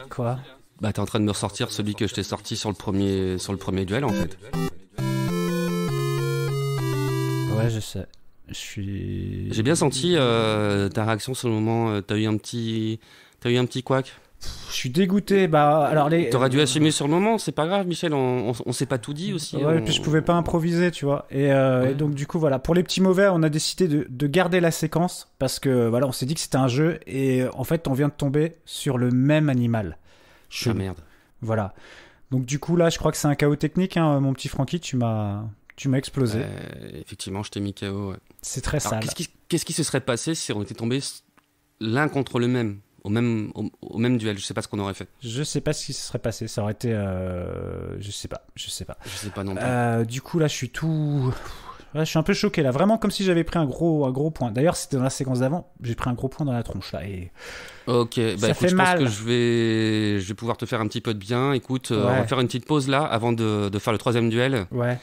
Quoi ? Bah t'es en train de me ressortir celui que je t'ai sorti sur le premier duel en fait. Ouais, je sais. J'ai bien senti ta réaction sur le moment. T'as eu un petit couac. Je suis dégoûté. Bah alors T'aurais dû assumer sur le moment. C'est pas grave, Michel. On s'est pas tout dit aussi. Ouais, et puis je pouvais pas improviser, tu vois. Et donc du coup voilà. Pour les petits mauvais, on a décidé de garder la séquence parce que voilà, on s'est dit que c'était un jeu et en fait on vient de tomber sur le même animal. Ah merde. Voilà. Donc du coup là, je crois que c'est un chaos technique, hein, mon petit Francky. Tu m'as explosé. Effectivement, je t'ai mis KO. Ouais. C'est très sale. Qu'est-ce qui se serait passé si on était tombés l'un contre le même, au même duel? Je sais pas ce qu'on aurait fait. Je sais pas ce qui se serait passé. Ça aurait été, je sais pas. Je sais pas non plus. Du coup là, je suis tout. Ouais, je suis un peu choqué là, vraiment comme si j'avais pris un gros point. D'ailleurs, c'était dans la séquence d'avant, j'ai pris un gros point dans la tronche là et. Ok, bah écoute, je pense que je vais pouvoir te faire un petit peu de bien. Écoute, on va faire une petite pause là avant de faire le troisième duel. Ouais.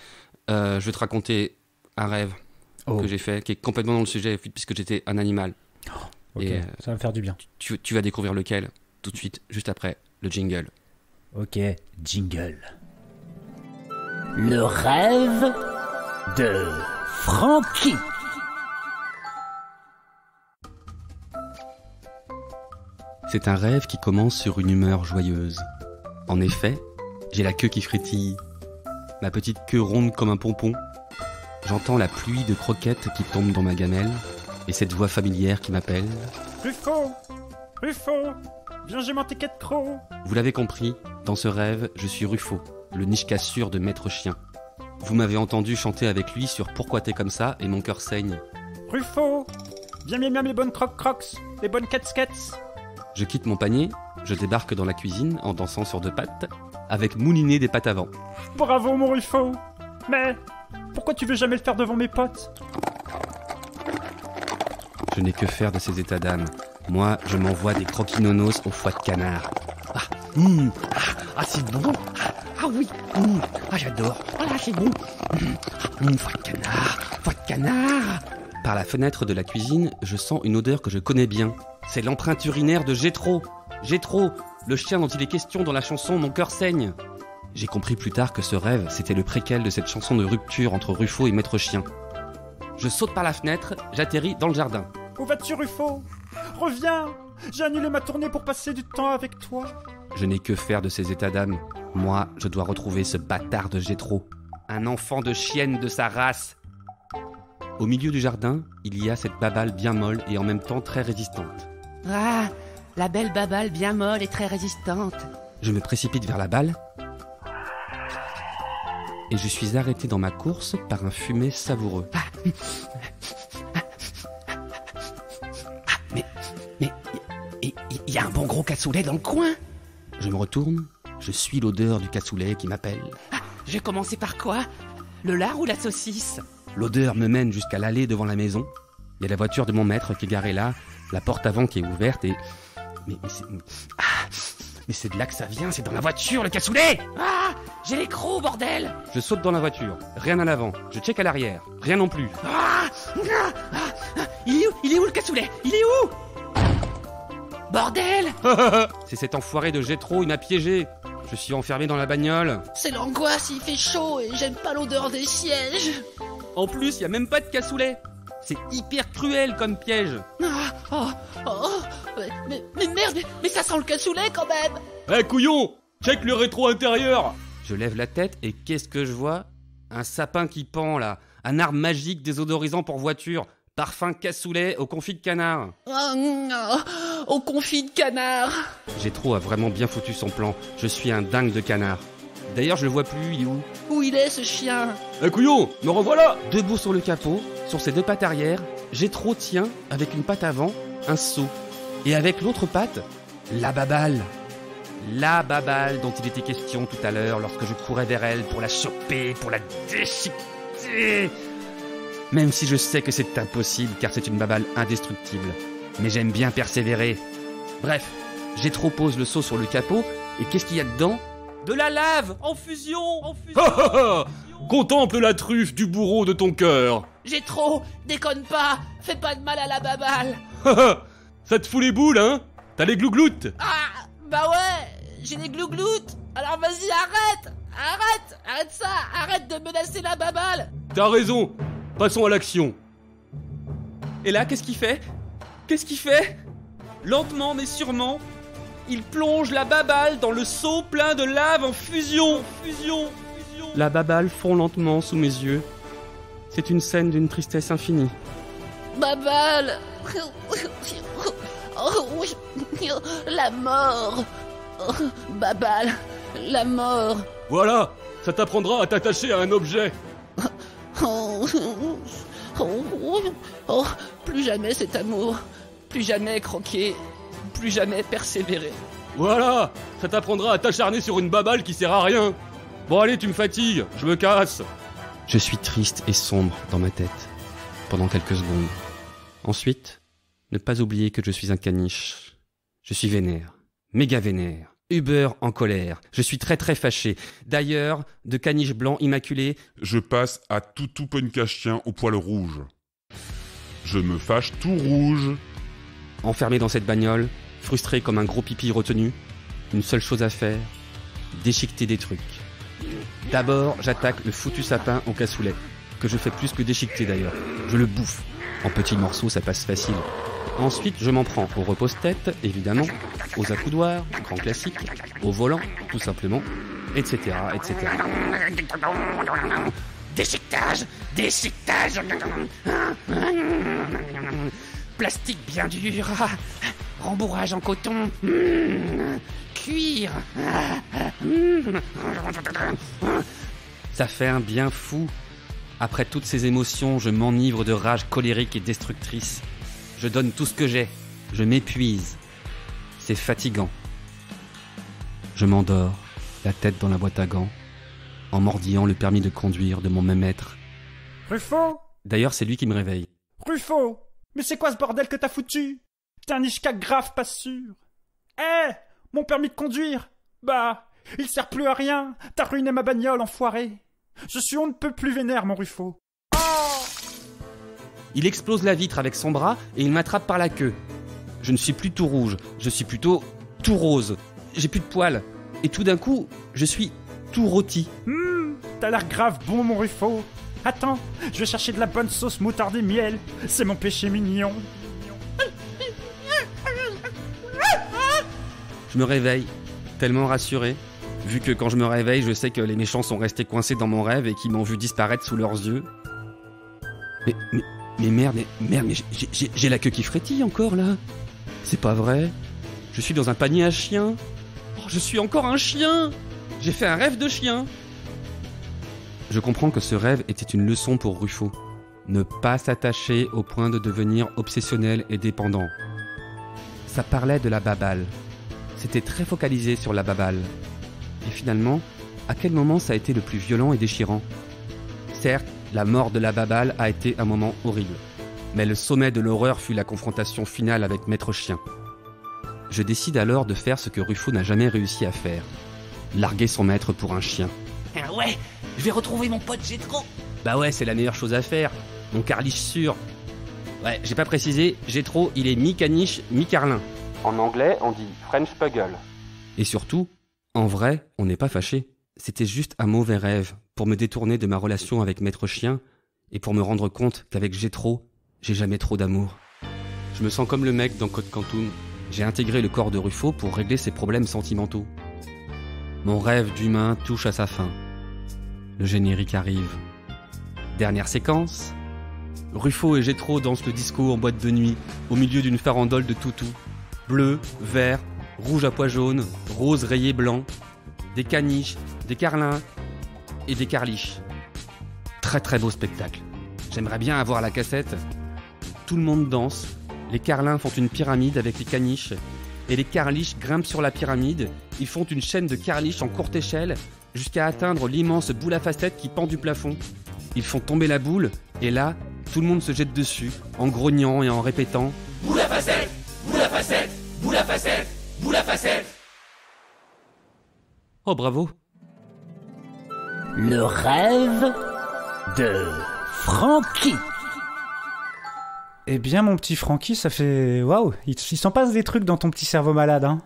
Je vais te raconter un rêve que j'ai fait, qui est complètement dans le sujet puisque j'étais un animal. Ok, et, ça va me faire du bien. Tu vas découvrir lequel tout de suite, juste après le jingle. Ok, jingle. Le rêve de Francky. C'est un rêve qui commence sur une humeur joyeuse. En effet, j'ai la queue qui frétille, ma petite queue ronde comme un pompon. J'entends la pluie de croquettes qui tombe dans ma gamelle et cette voix familière qui m'appelle. Ruffo, viens, j'ai mon ticket de croc. Vous l'avez compris, dans ce rêve, je suis Ruffo, le niche-cassure de Maître Chien. Vous m'avez entendu chanter avec lui sur Pourquoi t'es comme ça et mon cœur saigne. Ruffo, viens miam les bonnes crocs, les bonnes cats. Je quitte mon panier, je débarque dans la cuisine en dansant sur 2 pattes, avec mouliné des pattes avant. Bravo mon Rufo. Mais pourquoi tu veux jamais le faire devant mes potes? Je n'ai que faire de ces états d'âme. Moi, je m'envoie des croquinonos au foie de canard. C'est bon. Oui. J'adore. C'est bon. Foie de canard. Par la fenêtre de la cuisine, je sens une odeur que je connais bien. C'est l'empreinte urinaire de Jétro. Jétro, le chien dont il est question dans la chanson Mon cœur saigne. J'ai compris plus tard que ce rêve, c'était le préquel de cette chanson de rupture entre Rufo et Maître Chien. Je saute par la fenêtre, j'atterris dans le jardin. Où vas-tu, Rufo? Reviens! J'ai annulé ma tournée pour passer du temps avec toi. Je n'ai que faire de ces états d'âme. Moi, je dois retrouver ce bâtard de Jétro. Un enfant de chienne de sa race. Au milieu du jardin, il y a cette babale bien molle et en même temps très résistante. Ah, la belle babale bien molle et très résistante. Je me précipite vers la balle. Et je suis arrêté dans ma course par un fumet savoureux. Mais il y a un bon gros cassoulet dans le coin. Je me retourne, je suis l'odeur du cassoulet qui m'appelle. Je vais commencer par quoi? Le lard ou la saucisse? L'odeur me mène jusqu'à l'allée devant la maison. Il y a la voiture de mon maître qui est garée là, la porte avant qui est ouverte et... Mais c'est de là que ça vient, c'est dans la voiture le cassoulet! J'ai les crocs, bordel! Je saute dans la voiture, rien à l'avant, je check à l'arrière, rien non plus. Il est où le cassoulet? Il est où? Bordel! C'est cet enfoiré de Jétro, il m'a piégé. Je suis enfermé dans la bagnole. C'est l'angoisse, il fait chaud et j'aime pas l'odeur des sièges. En plus, y a même pas de cassoulet. C'est hyper cruel comme piège. Mais merde, mais ça sent le cassoulet quand même. Couillon, check le rétro intérieur. Je lève la tête et qu'est-ce que je vois? Un sapin qui pend là, un arbre magique désodorisant pour voiture, parfum cassoulet au confit de canard. Au confit de canard. Jétro a vraiment bien foutu son plan, je suis un dingue de canard. D'ailleurs je le vois plus, il est où? Où il est ce chien? Couillon, me revoilà. Debout sur le capot, sur ses 2 pattes arrière, Jétro tient, avec une patte avant, un seau. Et avec l'autre patte, la babale. La babale dont il était question tout à l'heure lorsque je courais vers elle pour la choper, pour la déchiqueter. Même si je sais que c'est impossible car c'est une babale indestructible. Mais j'aime bien persévérer. Bref, Jétro pose le seau sur le capot et qu'est-ce qu'il y a dedans? De la lave en fusion. Contemple la truffe du bourreau de ton cœur. Jétro, déconne pas, fais pas de mal à la babale. Ça te fout les boules, hein? T'as les glougloutes? Bah ouais, j'ai les glougloutes. Alors vas-y, arrête ça, arrête de menacer la babale. T'as raison, passons à l'action. Et là, qu'est-ce qu'il fait? Lentement mais sûrement, il plonge la babale dans le seau plein de lave en fusion. La babale fond lentement sous mes yeux. C'est une scène d'une tristesse infinie. Babale. La mort. Babale, la mort. Voilà, ça t'apprendra à t'attacher à un objet. Plus jamais cet amour. Plus jamais croquer. Plus jamais persévérer. Voilà, ça t'apprendra à t'acharner sur une babale qui sert à rien. Bon allez, tu me fatigues, je me casse. Je suis triste et sombre dans ma tête, pendant quelques secondes. Ensuite, ne pas oublier que je suis un caniche. Je suis vénère, méga vénère, Uber en colère. Je suis très très fâché. D'ailleurs, de caniche blanc immaculé, je passe à toutou punkachien au poil rouge. Je me fâche tout rouge. Enfermé dans cette bagnole, frustré comme un gros pipi retenu, une seule chose à faire, déchiqueter des trucs. D'abord, j'attaque le foutu sapin au cassoulet, que je fais plus que déchiqueter d'ailleurs. Je le bouffe. En petits morceaux, ça passe facile. Ensuite, je m'en prends au repose-tête, évidemment, aux accoudoirs, grand classique, au volant, tout simplement, etc., etc. Déchiquetage. Plastique bien dur. Rembourrage en coton. Cuir. Ça fait un bien fou. Après toutes ces émotions, je m'enivre de rage colérique et destructrice. Je donne tout ce que j'ai. Je m'épuise. C'est fatigant. Je m'endors, la tête dans la boîte à gants, en mordillant le permis de conduire de mon même maître. Ruffo! D'ailleurs, c'est lui qui me réveille. Ruffo! Mais c'est quoi ce bordel que t'as foutu? T'es un ishka grave pas sûr. Mon permis de conduire? Bah, il sert plus à rien. T'as ruiné ma bagnole, enfoiré. Je suis on ne peut plus vénère, mon Ruffo. Il explose la vitre avec son bras et il m'attrape par la queue. Je ne suis plus tout rouge, je suis plutôt tout rose. J'ai plus de poils. Et tout d'un coup, je suis tout rôti. T'as l'air grave bon, mon Ruffo. Attends, je vais chercher de la bonne sauce moutarde et miel. C'est mon péché mignon. Je me réveille, tellement rassuré, vu que quand je me réveille, je sais que les méchants sont restés coincés dans mon rêve et qu'ils m'ont vu disparaître sous leurs yeux. Mais merde, mais j'ai la queue qui frétille encore là. C'est pas vrai. Je suis dans un panier à chien. Oh, je suis encore un chien. J'ai fait un rêve de chien. Je comprends que ce rêve était une leçon pour Ruffo. Ne pas s'attacher au point de devenir obsessionnel et dépendant. Ça parlait de la baballe. C'était très focalisé sur la baballe. Et finalement, à quel moment ça a été le plus violent et déchirant? Certes, la mort de la baballe a été un moment horrible. Mais le sommet de l'horreur fut la confrontation finale avec Maître Chien. Je décide alors de faire ce que Ruffo n'a jamais réussi à faire. Larguer son maître pour un chien. Ah ouais, je vais retrouver mon pote Jetro. Bah ouais, c'est la meilleure chose à faire. Mon carliche sûr. Ouais, j'ai pas précisé, Jetro, il est mi-caniche, mi-carlin. En anglais, on dit French Puggle. Et surtout, en vrai, on n'est pas fâché. C'était juste un mauvais rêve pour me détourner de ma relation avec Maître Chien et pour me rendre compte qu'avec Jetro, j'ai jamais trop d'amour. Je me sens comme le mec dans Code Quantum. J'ai intégré le corps de Ruffo pour régler ses problèmes sentimentaux. Mon rêve d'humain touche à sa fin. Le générique arrive. Dernière séquence. Ruffo et Jetro dansent le disco en boîte de nuit, au milieu d'une farandole de toutous. Bleu, vert, rouge à pois jaunes, rose rayé blanc. Des caniches, des carlins et des carliches. Très très beau spectacle. J'aimerais bien avoir la cassette. Tout le monde danse. Les carlins font une pyramide avec les caniches. Et les carliches grimpent sur la pyramide. Ils font une chaîne de carliches en courte échelle jusqu'à atteindre l'immense boule à facettes qui pend du plafond. Ils font tomber la boule et là, tout le monde se jette dessus en grognant et en répétant « Boule à facettes ! Boule à facettes ! Boule à facettes ! Boule à facettes !» Oh bravo. Le rêve de Francky. Eh bien, mon petit Francky, ça fait... Waouh, il s'en passe des trucs dans ton petit cerveau malade, hein.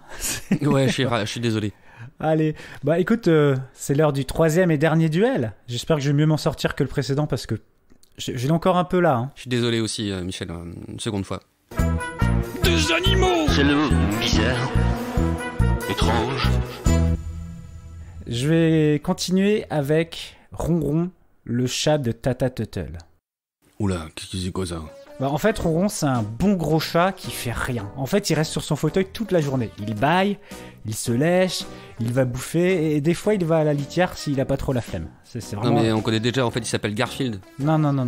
Ouais, je suis désolé. Allez, bah écoute, c'est l'heure du 3e et dernier duel. J'espère que je vais mieux m'en sortir que le précédent parce que je l'ai encore un peu là. Hein. Je suis désolé aussi, Michel, une seconde fois. Des animaux! C'est le mot bizarre, étrange. Je vais continuer avec Ronron, le chat de Tata Tuttle. Oula, qu'est-ce que c'est quoi ça? Bah, en fait, Ronron, c'est un bon gros chat qui fait rien. En fait, il reste sur son fauteuil toute la journée. Il bâille, il se lèche, il va bouffer, et des fois, il va à la litière s'il a pas trop la flemme. C'est vraiment... Non, mais on connaît déjà, en fait, il s'appelle Garfield. Non.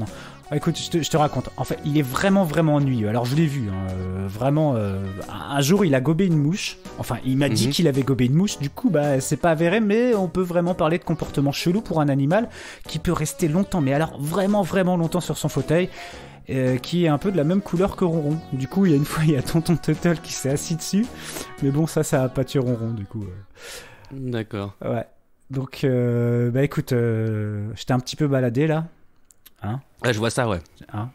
Écoute, je te raconte. En fait, il est vraiment ennuyeux. Alors, je l'ai vu, vraiment. Un jour, il a gobé une mouche. Enfin, il m'a dit qu'il avait gobé une mouche. Du coup, bah, c'est pas avéré, mais on peut vraiment parler de comportement chelou pour un animal qui peut rester longtemps, mais alors vraiment longtemps sur son fauteuil. Qui est un peu de la même couleur que Ronron. Du coup, il y a une fois, il y a Tonton Tuttle qui s'est assis dessus. Mais bon, ça a pas tué Ronron, du coup. D'accord. Ouais. Donc, bah écoute, je t'ai un petit peu baladé, là. Hein? Ouais, je vois ça, ouais. Hein?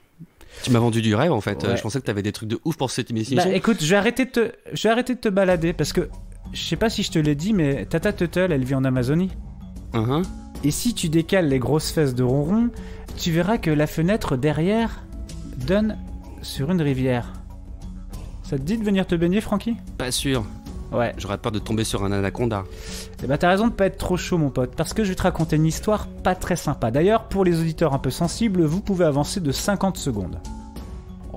Tu m'as vendu du rêve, en fait. Ouais. Je pensais que t'avais des trucs de ouf pour cette émission. Bah écoute, je vais arrêter de te balader, parce que, je sais pas si je te l'ai dit, mais Tata Tuttle, elle vit en Amazonie. Et si tu décales les grosses fesses de Ronron, tu verras que la fenêtre derrière donne sur une rivière. Ça te dit de venir te baigner, Francky? Pas sûr. Ouais. J'aurais peur de tomber sur un anaconda. Eh bah t'as raison de pas être trop chaud, mon pote, parce que je vais te raconter une histoire pas très sympa. D'ailleurs, pour les auditeurs un peu sensibles, vous pouvez avancer de 50 secondes.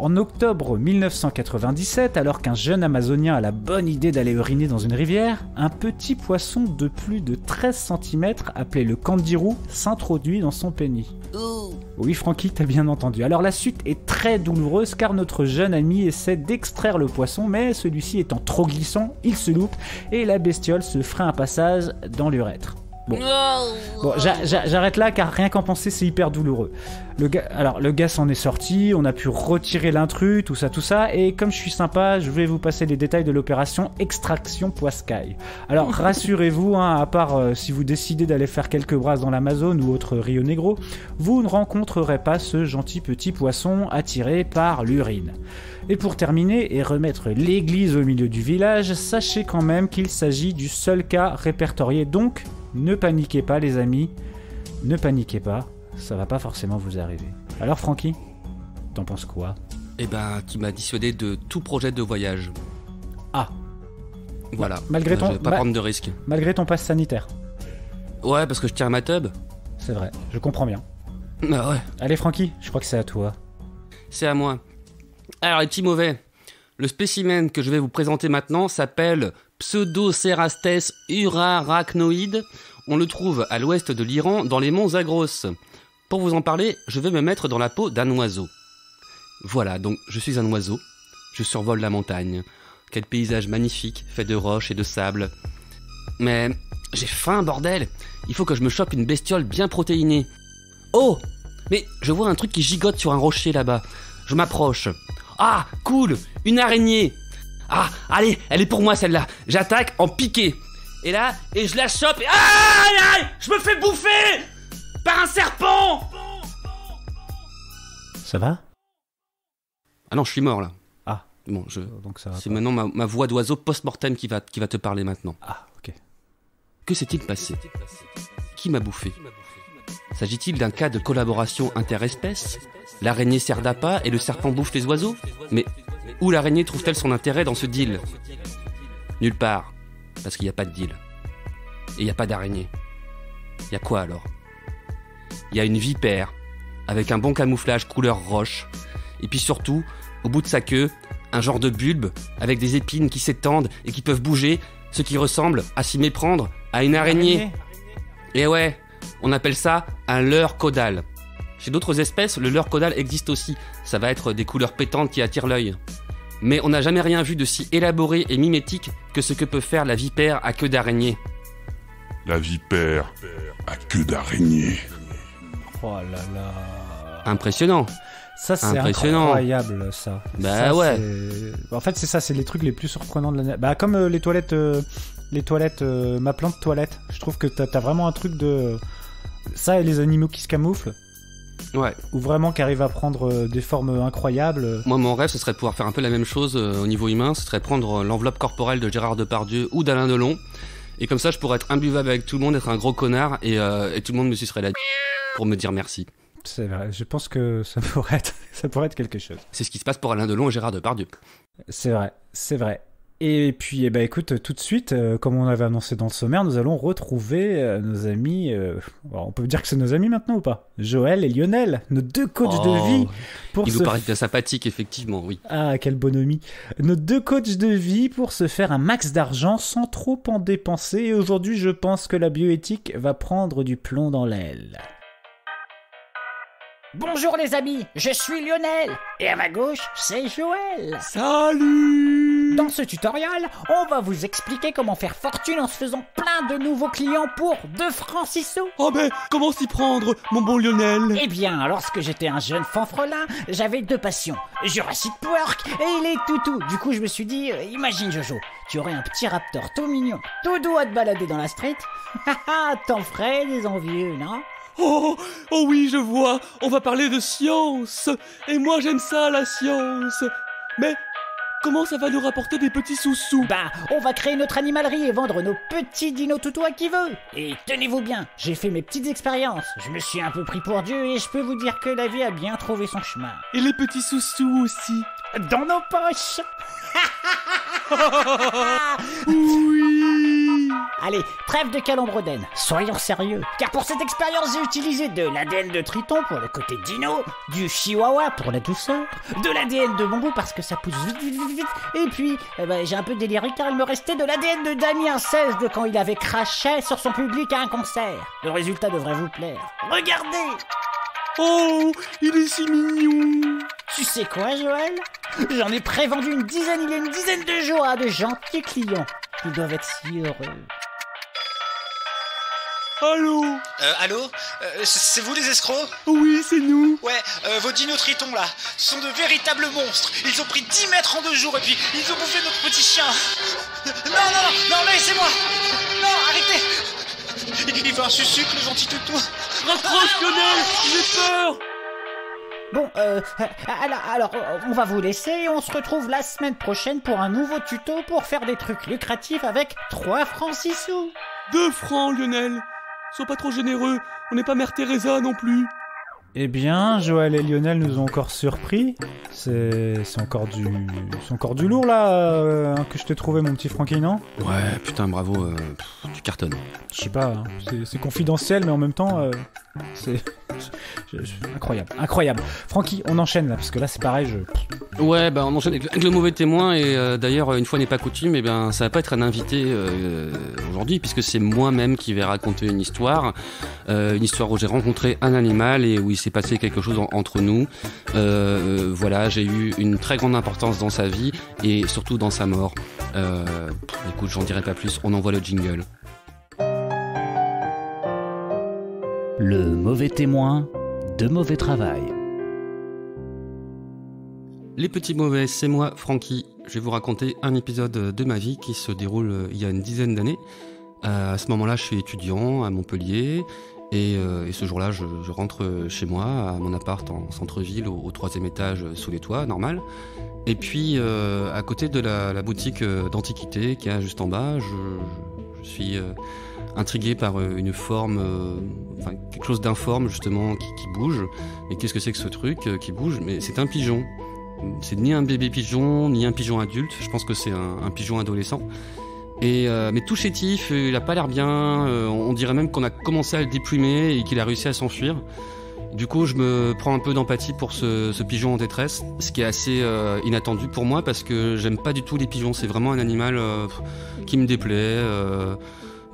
En octobre 1997, alors qu'un jeune Amazonien a la bonne idée d'aller uriner dans une rivière, un petit poisson de plus de 13 cm, appelé le candiru, s'introduit dans son pénis. Oui, Francky, t'as bien entendu. Alors la suite est très douloureuse car notre jeune ami essaie d'extraire le poisson, mais celui-ci étant trop glissant, il se loupe et la bestiole se ferait un passage dans l'urètre. Bon, j'arrête là car rien qu'en penser c'est hyper douloureux. Le gars s'en est sorti, on a pu retirer l'intrus, tout ça, et comme je suis sympa, je vais vous passer les détails de l'opération extraction poiscaille. Alors rassurez-vous, à part si vous décidez d'aller faire quelques brasses dans l'Amazone ou autre Rio Negro, vous ne rencontrerez pas ce gentil petit poisson attiré par l'urine. Et pour terminer et remettre l'église au milieu du village, sachez quand même qu'il s'agit du seul cas répertorié, donc ne paniquez pas les amis, ne paniquez pas, ça va pas forcément vous arriver. Alors Francky, t'en penses quoi? Eh ben, qui m'a dissuadé de tout projet de voyage. Ah. Voilà, Malgré ton, je vais pas prendre de risques. Malgré ton pass sanitaire. Ouais, parce que je tiens à ma tub. C'est vrai, je comprends bien. Bah ouais. Allez Francky, je crois que c'est à toi. C'est à moi. Alors les petits mauvais, le spécimen que je vais vous présenter maintenant s'appelle Pseudocerastes urarachnoide. On le trouve à l'ouest de l'Iran, dans les monts Zagros. Pour vous en parler, je vais me mettre dans la peau d'un oiseau. Voilà, donc je suis un oiseau, je survole la montagne. Quel paysage magnifique, fait de roches et de sable. Mais j'ai faim, bordel. Il faut que je me chope une bestiole bien protéinée. Oh, mais je vois un truc qui gigote sur un rocher là-bas. Je m'approche. Ah, cool, une araignée. Ah, allez, elle est pour moi celle-là. J'attaque en piqué. Et là, je la chope et... Aïe, je me fais bouffer par un serpent. Ça va? Ah non, je suis mort là. Ah. Bon, donc ça va c'est pas. maintenant ma voix d'oiseau post-mortem qui va te parler maintenant. Ah, ok. Que s'est-il passé? Qui m'a bouffé? S'agit-il d'un cas de collaboration interespèces? L'araignée sert d'appât et le serpent bouffe les oiseaux? Mais où l'araignée trouve-t-elle son intérêt dans ce deal? Nulle part, parce qu'il n'y a pas de deal. Et il n'y a pas d'araignée. Il y a quoi alors? Il y a une vipère, avec un bon camouflage couleur roche, et puis surtout, au bout de sa queue, un genre de bulbe, avec des épines qui s'étendent et qui peuvent bouger, ce qui ressemble, à s'y méprendre, à une araignée. Et ouais, on appelle ça un leurre caudal. Chez d'autres espèces, le leurre caudal existe aussi. Ça va être des couleurs pétantes qui attirent l'œil. Mais on n'a jamais rien vu de si élaboré et mimétique que ce que peut faire la vipère à queue d'araignée. La vipère à queue d'araignée. Oh là là. Impressionnant. Ça, c'est incroyable, ça. Bah ça, ouais. En fait, c'est ça, c'est les trucs les plus surprenants de l'année. Bah, comme les toilettes, ma plante toilette. Je trouve que t'as vraiment un truc de... Ça et les animaux qui se camouflent. Ouais. Ou vraiment qui arrivent à prendre des formes incroyables. Moi, mon rêve, ce serait de pouvoir faire un peu la même chose au niveau humain. Ce serait prendre l'enveloppe corporelle de Gérard Depardieu ou d'Alain Delon. Et comme ça, je pourrais être imbuvable avec tout le monde, être un gros connard, et tout le monde me sucerait la pour me dire merci. C'est vrai, je pense que ça pourrait être quelque chose. C'est ce qui se passe pour Alain Delon et Gérard Depardieu. C'est vrai, c'est vrai. Et puis, écoute, tout de suite, comme on avait annoncé dans le sommaire, nous allons retrouver nos amis... on peut dire que c'est nos amis maintenant ou pas? Joël et Lionel, nos deux coachs de vie. Ils nous paraissent bien sympathiques, effectivement, oui. Ah, quelle bonhomie. Nos deux coachs de vie pour se faire un max d'argent sans trop en dépenser. Et aujourd'hui, je pense que la bioéthique va prendre du plomb dans l'aile. Bonjour les amis, je suis Lionel, et à ma gauche, c'est Joël. Salut! Dans ce tutoriel, on va vous expliquer comment faire fortune en se faisant plein de nouveaux clients pour 2 francs 6 sous. Oh mais, comment s'y prendre, mon bon Lionel? Eh bien, lorsque j'étais un jeune fanfrelin, j'avais 2 passions, Jurassic Park et les toutous. Du coup, je me suis dit, imagine Jojo, tu aurais un petit raptor tout mignon, tout doux à te balader dans la street. Haha, t'en ferais des envieux, non? Oh oui, je vois, on va parler de science. Et moi, j'aime ça, la science. Mais comment ça va nous rapporter des petits sous-sous? Bah, on va créer notre animalerie et vendre nos petits dinos toutous à qui veut. Et tenez-vous bien, j'ai fait mes petites expériences. Je me suis un peu pris pour Dieu et je peux vous dire que la vie a bien trouvé son chemin. Et les petits sous-sous aussi? Dans nos poches. Oui. Allez, trêve de calembredaine, soyons sérieux. Car pour cette expérience, j'ai utilisé de l'ADN de Triton pour le côté dino, du chihuahua pour la douceur, de l'ADN de bambou parce que ça pousse vite, et puis j'ai un peu déliré car il me restait de l'ADN de Damien 16 de quand il avait craché sur son public à un concert. Le résultat devrait vous plaire. Regardez! Oh, il est si mignon. Tu sais quoi, Joël? J'en ai prévendu une dizaine il y a une dizaine de jours à de gentils clients. Ils doivent être si heureux. Allô? Allô? C'est vous les escrocs? Oui, c'est nous. Ouais, vos dinos-tritons là, sont de véritables monstres. Ils ont pris 10 mètres en 2 jours et puis ils ont bouffé notre petit chien. Non, laissez-moi. Non, arrêtez. Il veut un sucre, le gentil toutou. Rapproche, Lionel, j'ai peur. Bon, alors, on va vous laisser et on se retrouve la semaine prochaine pour un nouveau tuto pour faire des trucs lucratifs avec 3 francs 6 sous. 2 francs, Lionel. Sois pas trop généreux, on n'est pas Mère Teresa non plus. Eh bien, Joël et Lionel nous ont encore surpris. C'est encore du lourd là que je t'ai trouvé, mon petit Francky, non? Ouais, putain, bravo, tu cartonnes. Je sais pas, hein, c'est confidentiel, mais en même temps, c'est incroyable. Francky, on enchaîne là, parce que là c'est pareil, Ouais, on enchaîne avec le mauvais témoin, et d'ailleurs, une fois n'est pas coutume, eh bien, ça va pas être un invité aujourd'hui, puisque c'est moi-même qui vais raconter une histoire où j'ai rencontré un animal et où il s'est passé quelque chose entre nous. Voilà, j'ai eu une très grande importance dans sa vie et surtout dans sa mort. Écoute, j'en dirai pas plus, on envoie le jingle. Le mauvais témoin de mauvais travail. Les petits mauvais, c'est moi, Francky. Je vais vous raconter un épisode de ma vie qui se déroule il y a une dizaine d'années. À ce moment-là, je suis étudiant à Montpellier. Et ce jour-là, je rentre chez moi, à mon appart en centre-ville, au 3e étage, sous les toits, normal. Et puis, à côté de la boutique d'antiquité qui est juste en bas, je suis intrigué par une forme, quelque chose d'informe justement qui bouge. Mais qu'est-ce que c'est que ce truc qui bouge? Mais c'est un pigeon. C'est ni un bébé pigeon, ni un pigeon adulte. Je pense que c'est un pigeon adolescent. Mais tout chétif, il a pas l'air bien. On dirait même qu'on a commencé à le déplumer et qu'il a réussi à s'enfuir. Du coup, je me prends un peu d'empathie pour ce pigeon en détresse, ce qui est assez inattendu pour moi parce que j'aime pas du tout les pigeons. C'est vraiment un animal qui me déplaît.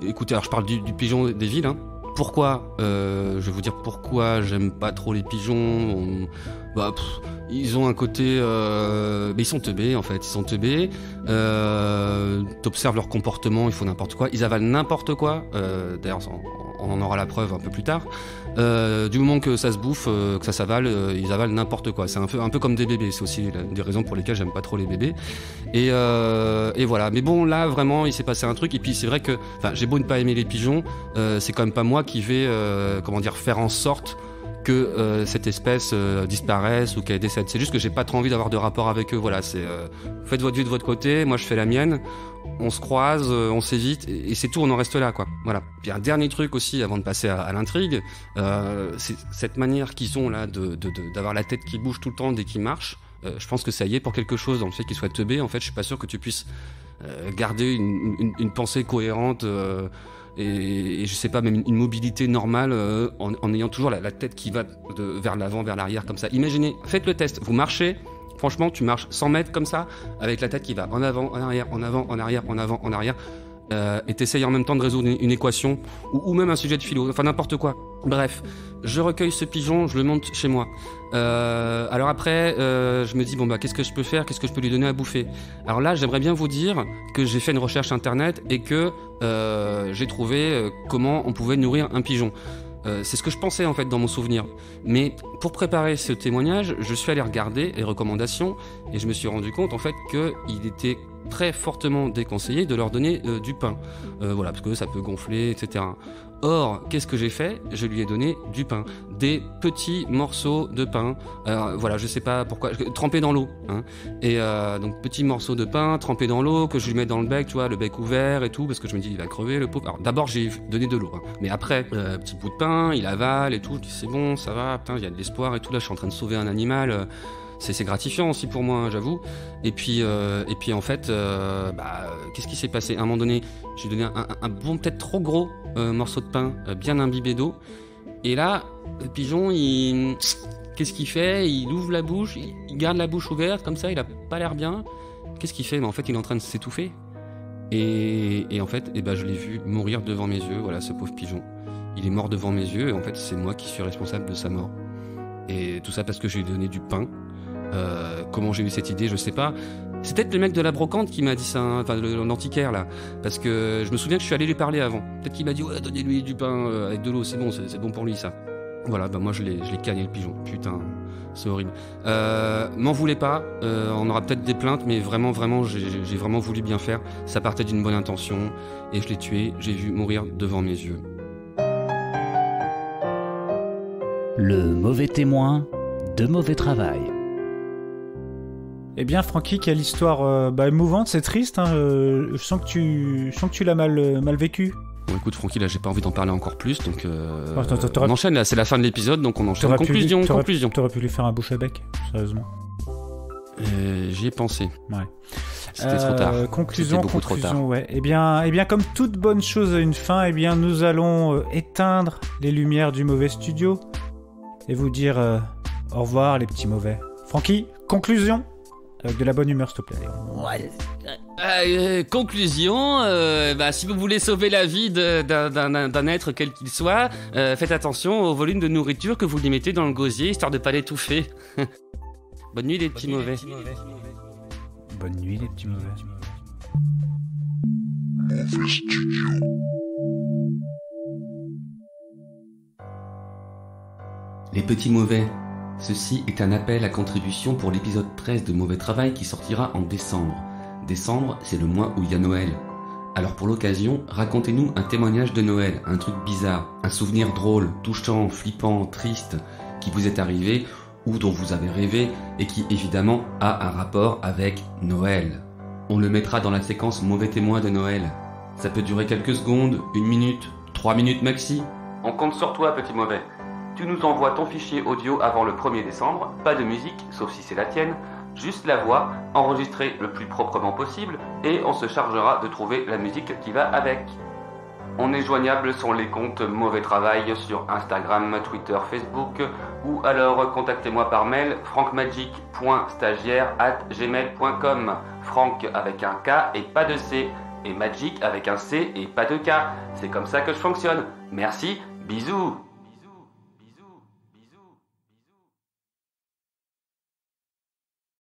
Écoutez, alors je parle du pigeon des villes. Hein. Pourquoi je vais vous dire pourquoi j'aime pas trop les pigeons. Ils ont un côté... ils sont teubés en fait, ils sont teubés. T'observes leur comportement, ils font n'importe quoi. Ils avalent n'importe quoi. D'ailleurs, on en aura la preuve un peu plus tard. Du moment que ça se bouffe, que ça s'avale, ils avalent n'importe quoi. C'est un peu comme des bébés. C'est aussi une des raisons pour lesquelles j'aime pas trop les bébés. Et voilà. Mais bon, là, vraiment, il s'est passé un truc. Et puis, c'est vrai que... j'ai beau ne pas aimer les pigeons, c'est quand même pas moi qui vais, faire en sorte que cette espèce disparaisse ou qu'elle décède. C'est juste que j'ai pas trop envie d'avoir de rapport avec eux. Voilà, c'est faites votre vie de votre côté, moi je fais la mienne, on se croise, on s'évite et c'est tout, on en reste là, quoi. Voilà. Puis un dernier truc aussi avant de passer à l'intrigue, c'est cette manière qu'ils ont là d'avoir la tête qui bouge tout le temps dès qu'ils marchent. Je pense que ça y est pour quelque chose dans le fait qu'ils soient teubés. En fait, je suis pas sûr que tu puisses garder une pensée cohérente. Et je sais pas, même une mobilité normale en ayant toujours la tête qui va vers l'avant, vers l'arrière comme ça. Imaginez, faites le test, vous marchez, franchement tu marches 100 mètres comme ça, avec la tête qui va en avant, en arrière, en avant, en arrière, en avant, en arrière, et t'essayes en même temps de résoudre une équation, ou même un sujet de philo, enfin n'importe quoi. Bref, je recueille ce pigeon, je le monte chez moi. Alors après, je me dis, qu'est-ce que je peux faire? Qu'est-ce que je peux lui donner à bouffer? Alors là, j'aimerais bien vous dire que j'ai fait une recherche internet et que j'ai trouvé comment on pouvait nourrir un pigeon. C'est ce que je pensais en fait dans mon souvenir. Mais pour préparer ce témoignage, je suis allé regarder les recommandations et je me suis rendu compte en fait qu'il était très fortement déconseillé de leur donner du pain. Voilà, parce que ça peut gonfler, etc. Or, qu'est-ce que j'ai fait? Je lui ai donné du pain, des petits morceaux de pain. Voilà, je sais pas pourquoi, trempés dans l'eau. Hein. Et donc petits morceaux de pain trempés dans l'eau que je lui mets dans le bec, tu vois, le bec ouvert et tout, parce que je me dis il va crever le pauvre. Alors d'abord j'ai donné de l'eau, hein. Mais après petit bout de pain, il avale et tout. Je dis c'est bon, ça va, putain, il y a de l'espoir et tout. Là, je suis en train de sauver un animal. c'est gratifiant aussi pour moi, hein, j'avoue. Et puis en fait, qu'est-ce qui s'est passé ? À un moment donné, j'ai donné un bon, peut-être trop gros morceau de pain, bien imbibé d'eau. Et là, le pigeon, qu'est-ce qu'il fait ? Il ouvre la bouche, il garde la bouche ouverte, comme ça, il a pas l'air bien. Qu'est-ce qu'il fait ? Mais en fait, il est en train de s'étouffer. Et en fait, je l'ai vu mourir devant mes yeux, voilà, ce pauvre pigeon. Il est mort devant mes yeux, et en fait, c'est moi qui suis responsable de sa mort. Et tout ça parce que je lui ai donné du pain. Comment j'ai eu cette idée, je sais pas. C'est peut-être le mec de la brocante qui m'a dit ça, hein, enfin l'antiquaire là. Parce que je me souviens que je suis allé lui parler avant. Peut-être qu'il m'a dit ouais, donnez-lui du pain avec de l'eau, c'est bon pour lui ça. Voilà, moi je l'ai cagné le pigeon. Putain, c'est horrible. M'en voulez pas, on aura peut-être des plaintes, mais vraiment, j'ai vraiment voulu bien faire. Ça partait d'une bonne intention et je l'ai tué, j'ai vu mourir devant mes yeux. Le mauvais témoin de mauvais travail. Eh bien, Francky, quelle histoire émouvante, c'est triste. Hein, je sens que tu l'as mal vécu. Bon, écoute, Francky, là, j'ai pas envie d'en parler encore plus, donc on enchaîne. Là, c'est la fin de l'épisode, donc on enchaîne. Conclusion. T'aurais pu lui faire un bouche à bec, sérieusement. J'y ai pensé. Ouais. C'était trop tard. Conclusion, trop tard. Ouais. Eh bien, comme toute bonne chose a une fin, nous allons éteindre les lumières du mauvais studio et vous dire au revoir, les petits mauvais. Francky, conclusion. Avec de la bonne humeur, s'il te plaît. Conclusion, si vous voulez sauver la vie d'un être quel qu'il soit, faites attention au volume de nourriture que vous lui mettez dans le gosier, histoire de pas l'étouffer. Bonne nuit les petits mauvais. Bonne nuit les petits mauvais. Mauvais studio. Les petits mauvais. Ceci est un appel à contribution pour l'épisode 13 de Mauvais Travail qui sortira en décembre. Décembre, c'est le mois où il y a Noël. Alors pour l'occasion, racontez-nous un témoignage de Noël, un truc bizarre, un souvenir drôle, touchant, flippant, triste, qui vous est arrivé ou dont vous avez rêvé et qui évidemment a un rapport avec Noël. On le mettra dans la séquence Mauvais témoin de Noël. Ça peut durer quelques secondes, 1 minute, 3 minutes maxi. On compte sur toi, petit mauvais. Tu nous envoies ton fichier audio avant le 1er décembre, pas de musique, sauf si c'est la tienne, juste la voix, enregistrée le plus proprement possible, et on se chargera de trouver la musique qui va avec. On est joignable sur les comptes Mauvais Travail sur Instagram, Twitter, Facebook, ou alors contactez-moi par mail frankmagic.stagiaire@gmail.com. Franck avec un K et pas de C, et Magic avec un C et pas de K. C'est comme ça que je fonctionne. Merci, bisous.